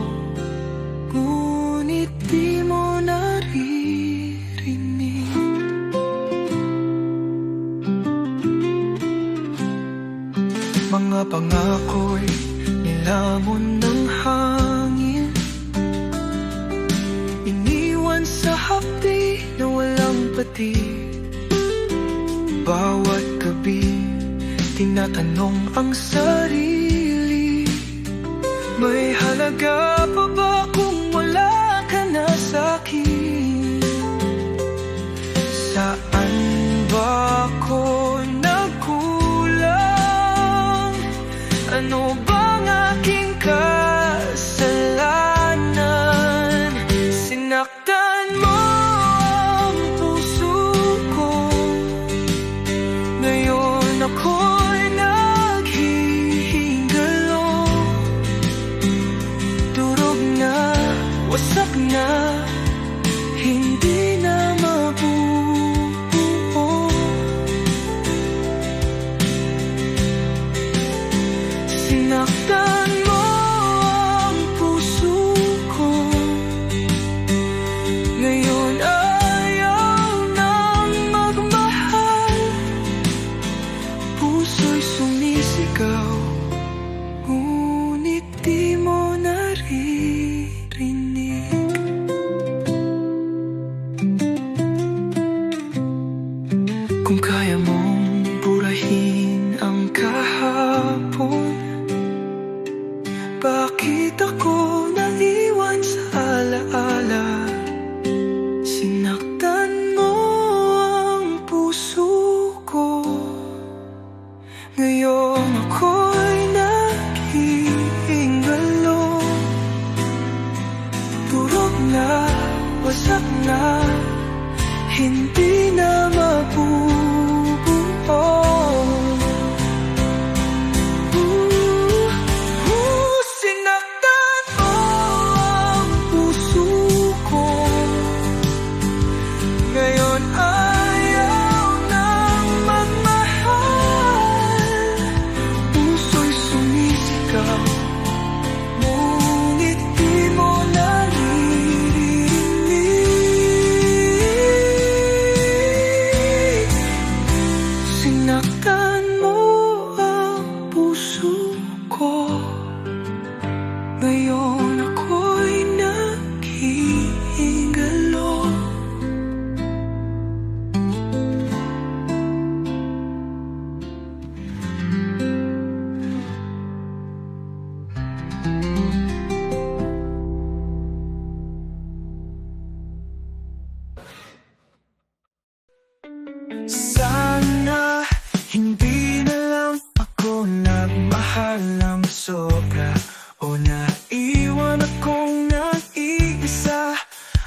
ngunit di mo naririnig. Mga pangako'y nilamon ng hangin, iniwan sa hapdi na walang patid. Bawat gabi, tinatanong ang sarili, may halaga pa ba kung wala ka na sa'kin? Saan ba ako nagkulang? Ano bang aking kasalanan? Sinaktan mo ang puso ko. Ngayon ako'y naghihingalo. Durog na, wasak na, hindi na mabubuo. Sinaktan mo ang puso ko. Ngayon ayaw nang magmahal. Puso'y sumisigaw, ngunit di mo naririnig. Kung kaya mong burahin ang kahapon, bakit ako naiwan sa alaala? Sinaktan mo ang puso ko. Ngayon ako'y naghihingalo. Durog na, wasak na, hindi na mabubuo. Sinaktan mo ang puso ko. Ngayon ayaw nang magmahal. Puso'y sumisigaw, ngunit di mo naririnig. Sinaktan mo ang puso ko. Ngayon ako'y naghihingalo. Sana hindi na lang ako nagmahal ng sobra, o naiwan akong nag-iisa.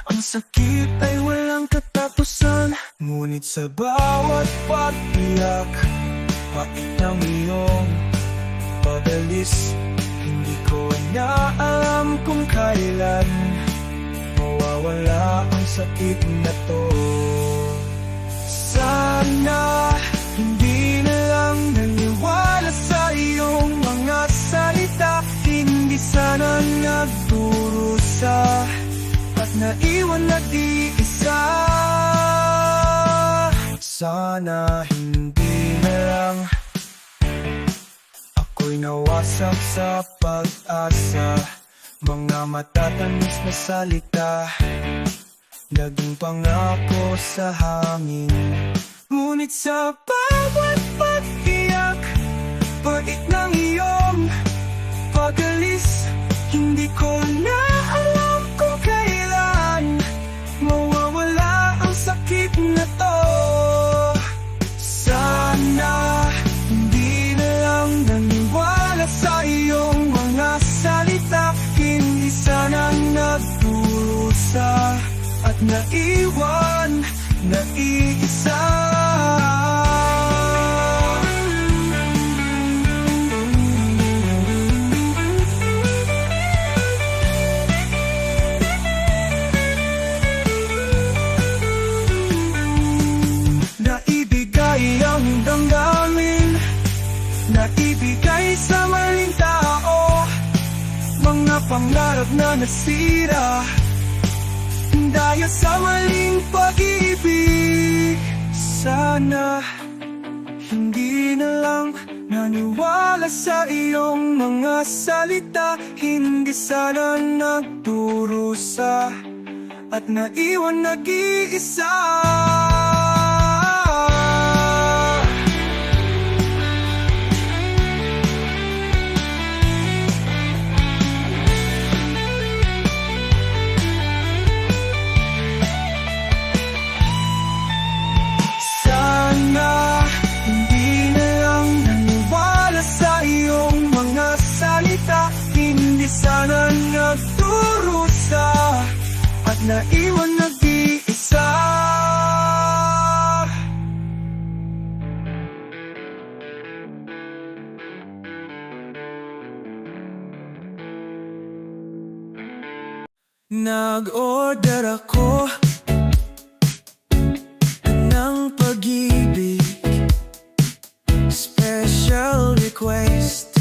Ang sakit ay walang katapusan, ngunit sa bawat pag-iyak, pait ng iyong pag-alis, hindi ko na alam kung kailan mawawala ang sakit na to. Sana hindi na lang naniwala sa iyong mga salita, hindi sana nagdurusa at naiwan na di isa. Sana hindi na lang ako'y nawasak sa pag-asa, Mga matatamis na salita, naging pangako sa hangin. Ngunit sa bawat pag-iyak, pait ng iyong pag-alis, hindi ko na alam kung kailan mawawala ang sakit na to. Sana hindi na lang naniwala sa iyong mga salita, hindi sana nagdurusa at naiwan na iisa. Naibigay ang damdamin, naibigay sa maling tao, mga pangarap na nasira dahil sa maling pag-ibig. Sana hindi na lang naniwala sa iyong mga salita, hindi sana nagdurusa at naiwan nag-iisa. Hindi sana nagdurusa at naiwan nag-iisa. Nag-order ako ng pag-ibig, special request,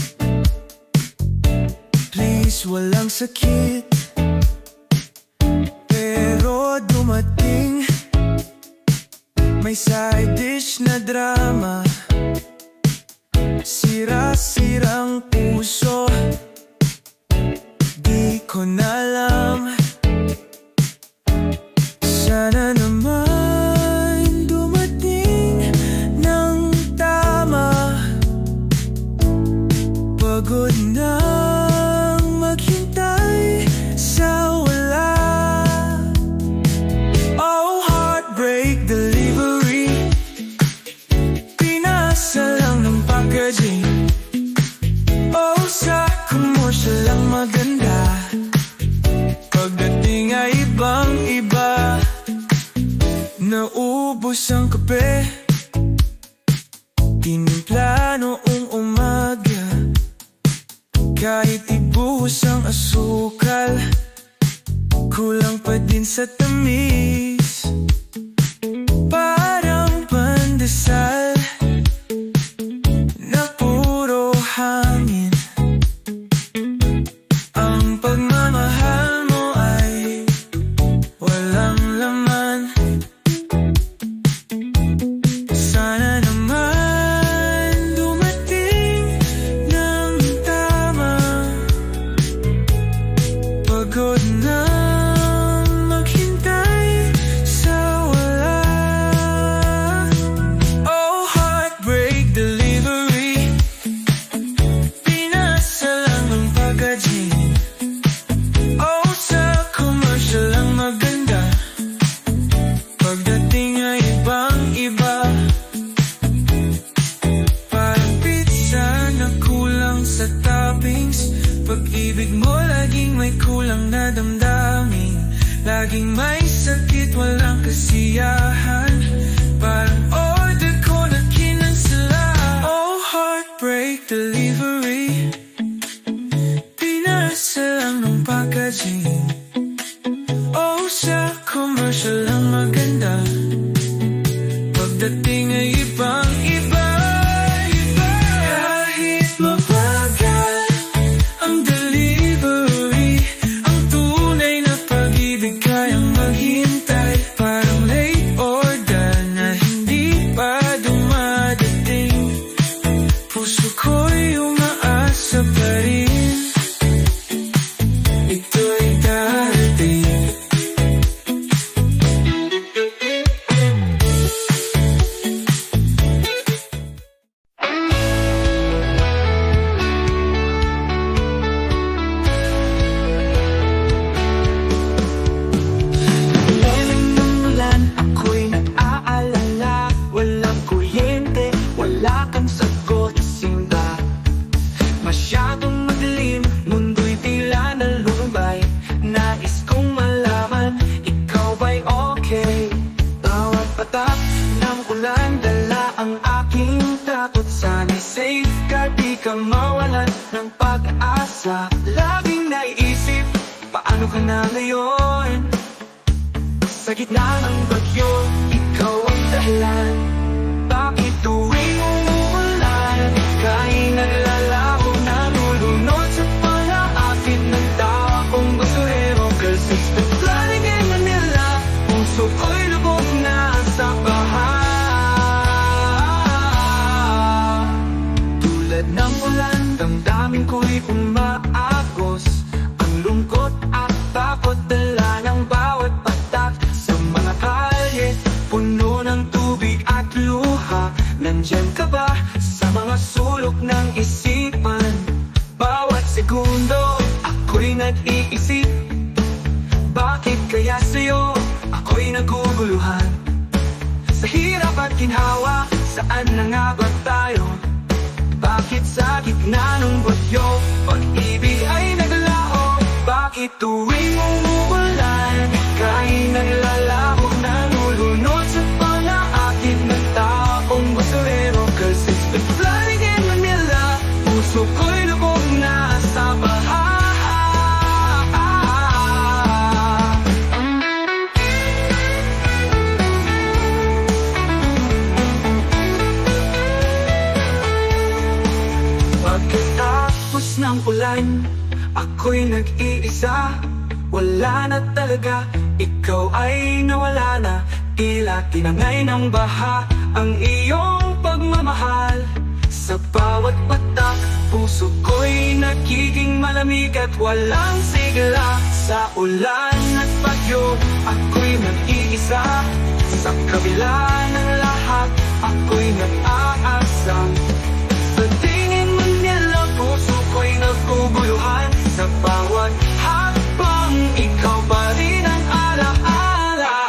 please walang sakit. Pero dumating, may side dish na drama, sira-sirang puso, di ko na alam. Sana naman dumating ng tama, pagod na maghintay sa wala. Oh, heartbreak delivery, pinasa lang ng packaging. Oh, sa commercial lang maganda, pagdating ay ibang iba. Naubos ang kape, tinimpla noong umaga, kahit ibuhos ang asukal, kulang pa din sa tamis. Parang pandesal na puro hangin. Ang pagmamahal mo ay walang laman. Sana naman dumating ng tama, pagod na maghintay sa wala. Oh, heartbreak delivery, pinasa lang ng packaging. Oh, sa commercial lang maganda, pagdating ay ibang iba. Parang pizza na kulang sa toppings, pag-ibig mo laging may kulang na damdamin, laging may sakit, walang kasiyahan. Parang order ko na kinansala. Oh, heartbreak delivery, pinasa lang ng packaging. Oh, sa commercial lang maganda, pagdating ay ibang iba. Kahit mabagal ang delivery, ang tunay na pag-ibig kayang maghintay. Parang late order Paano ka na ngayon? Sa gitna ng bagyo, ikaw ang dahilan. Bakit tuwing umuulan, ika'y naglalaho, nalulunod sa palaakit ng taong basurero? Cause it's been flooding in Manila, puso ko'y lubog na sa baha. Tulad ng ulan, damdamin ko'y umaagos. Ang lungkot at takot dala ng bawat patak. Sa mga kalye, puno ng tubig at luha. Nandyan ka ba sa mga sulok ng isipan? Bawat segundo, ako'y nag-iisip. Bakit kaya sa'yo, ako'y naguguluhan? Sa hirap at ginhawa, saan na nga ba tayo? Bakit sa gitna ng bagyo, pag-ibig ay naglalaho? Bakit tuwing umuulan, ika'y naglalaho, nalulunod sa palaakit ng taong basurero? Cause it's been flooding in Manila, puso ko'y lubog na sa baha. Pagkatapos ng ulan, ako'y nag-iisa. Wala na talaga, ikaw ay nawala na. Tila tinangay ng baha ang iyong pagmamahal. Sa bawat patak, puso ko'y nagiging malamig at walang sigla. Sa ulan at bagyo, ako'y nag-iisa. Sa kabila ng lahat, ako'y nag-aasa. Sa tingin mo nila, puso ko'y naguguluhan. Sa bawat hakbang, ikaw pa rin ang alaala.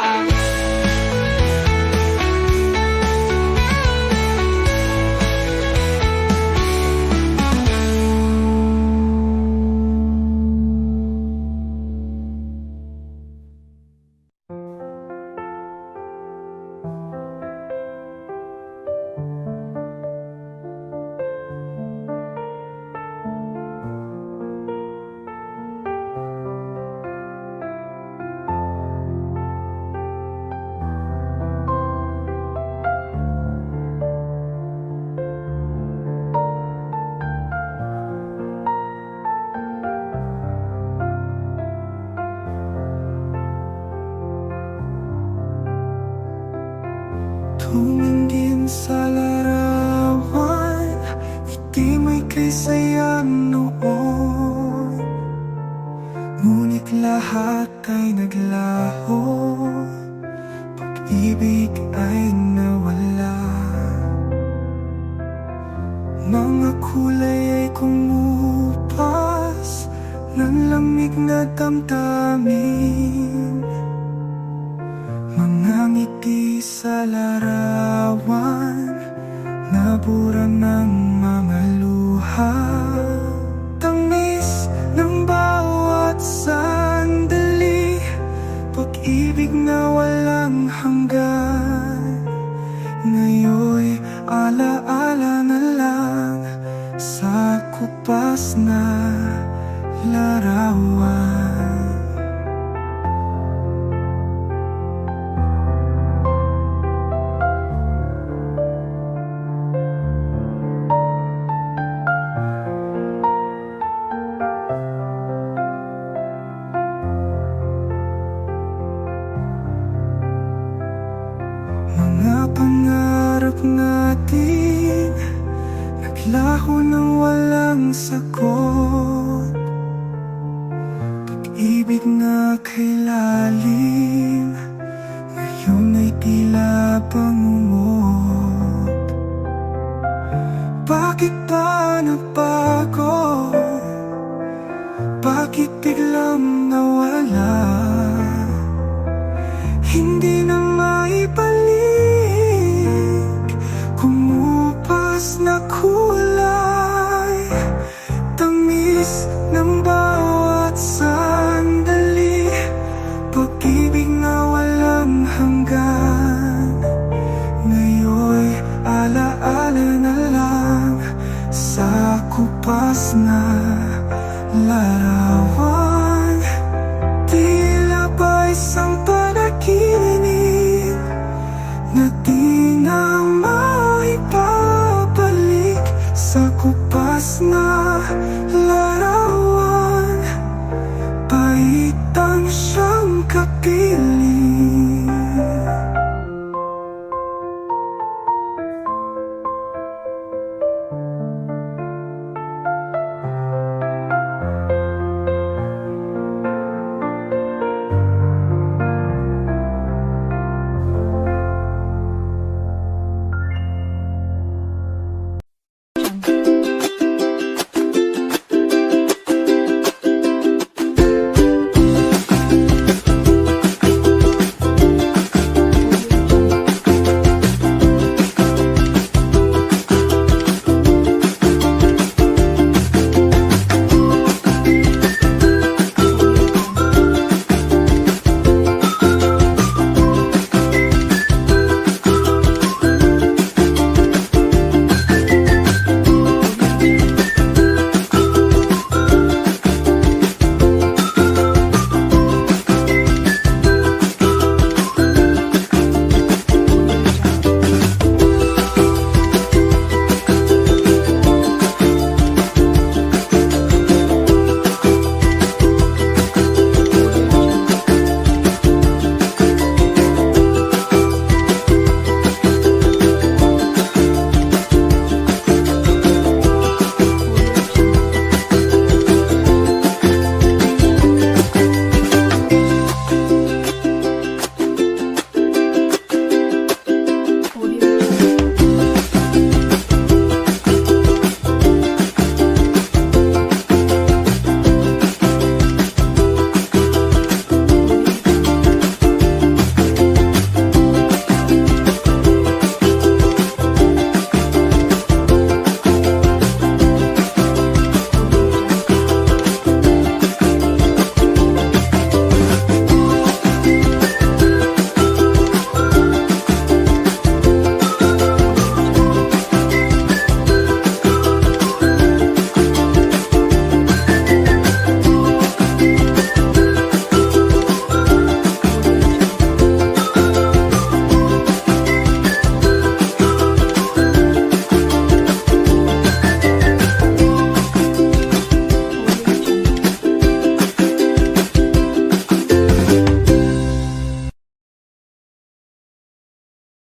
Tumingin sa larawan, ngiti mo'y kay sayang noon. Ngunit lahat ay naglaho, pag-ibig ay nawala. Mga kulay ay kumupas ng lamig na damdamin. Mga ngiti sa larawan, nabura ng mga luha. Tamis ng bawat sandali, pag-ibig na walang hanggan. Ngayon'y alaala na lang sa kupas na larawan. Mga pangarap natin naglaho ng walang sagot. Pag-ibig na kay lalim, ngayon ay tila pangungod. Bakit ba nagbago? Bakit biglang nawala? Hindi na maibalik, kumupas na kulay. Tamis ng bawat sandali, pag-ibig na walang hanggan. Ngayon'y alaala na lang sa kupas na larawan. karapatang siyang kapiling.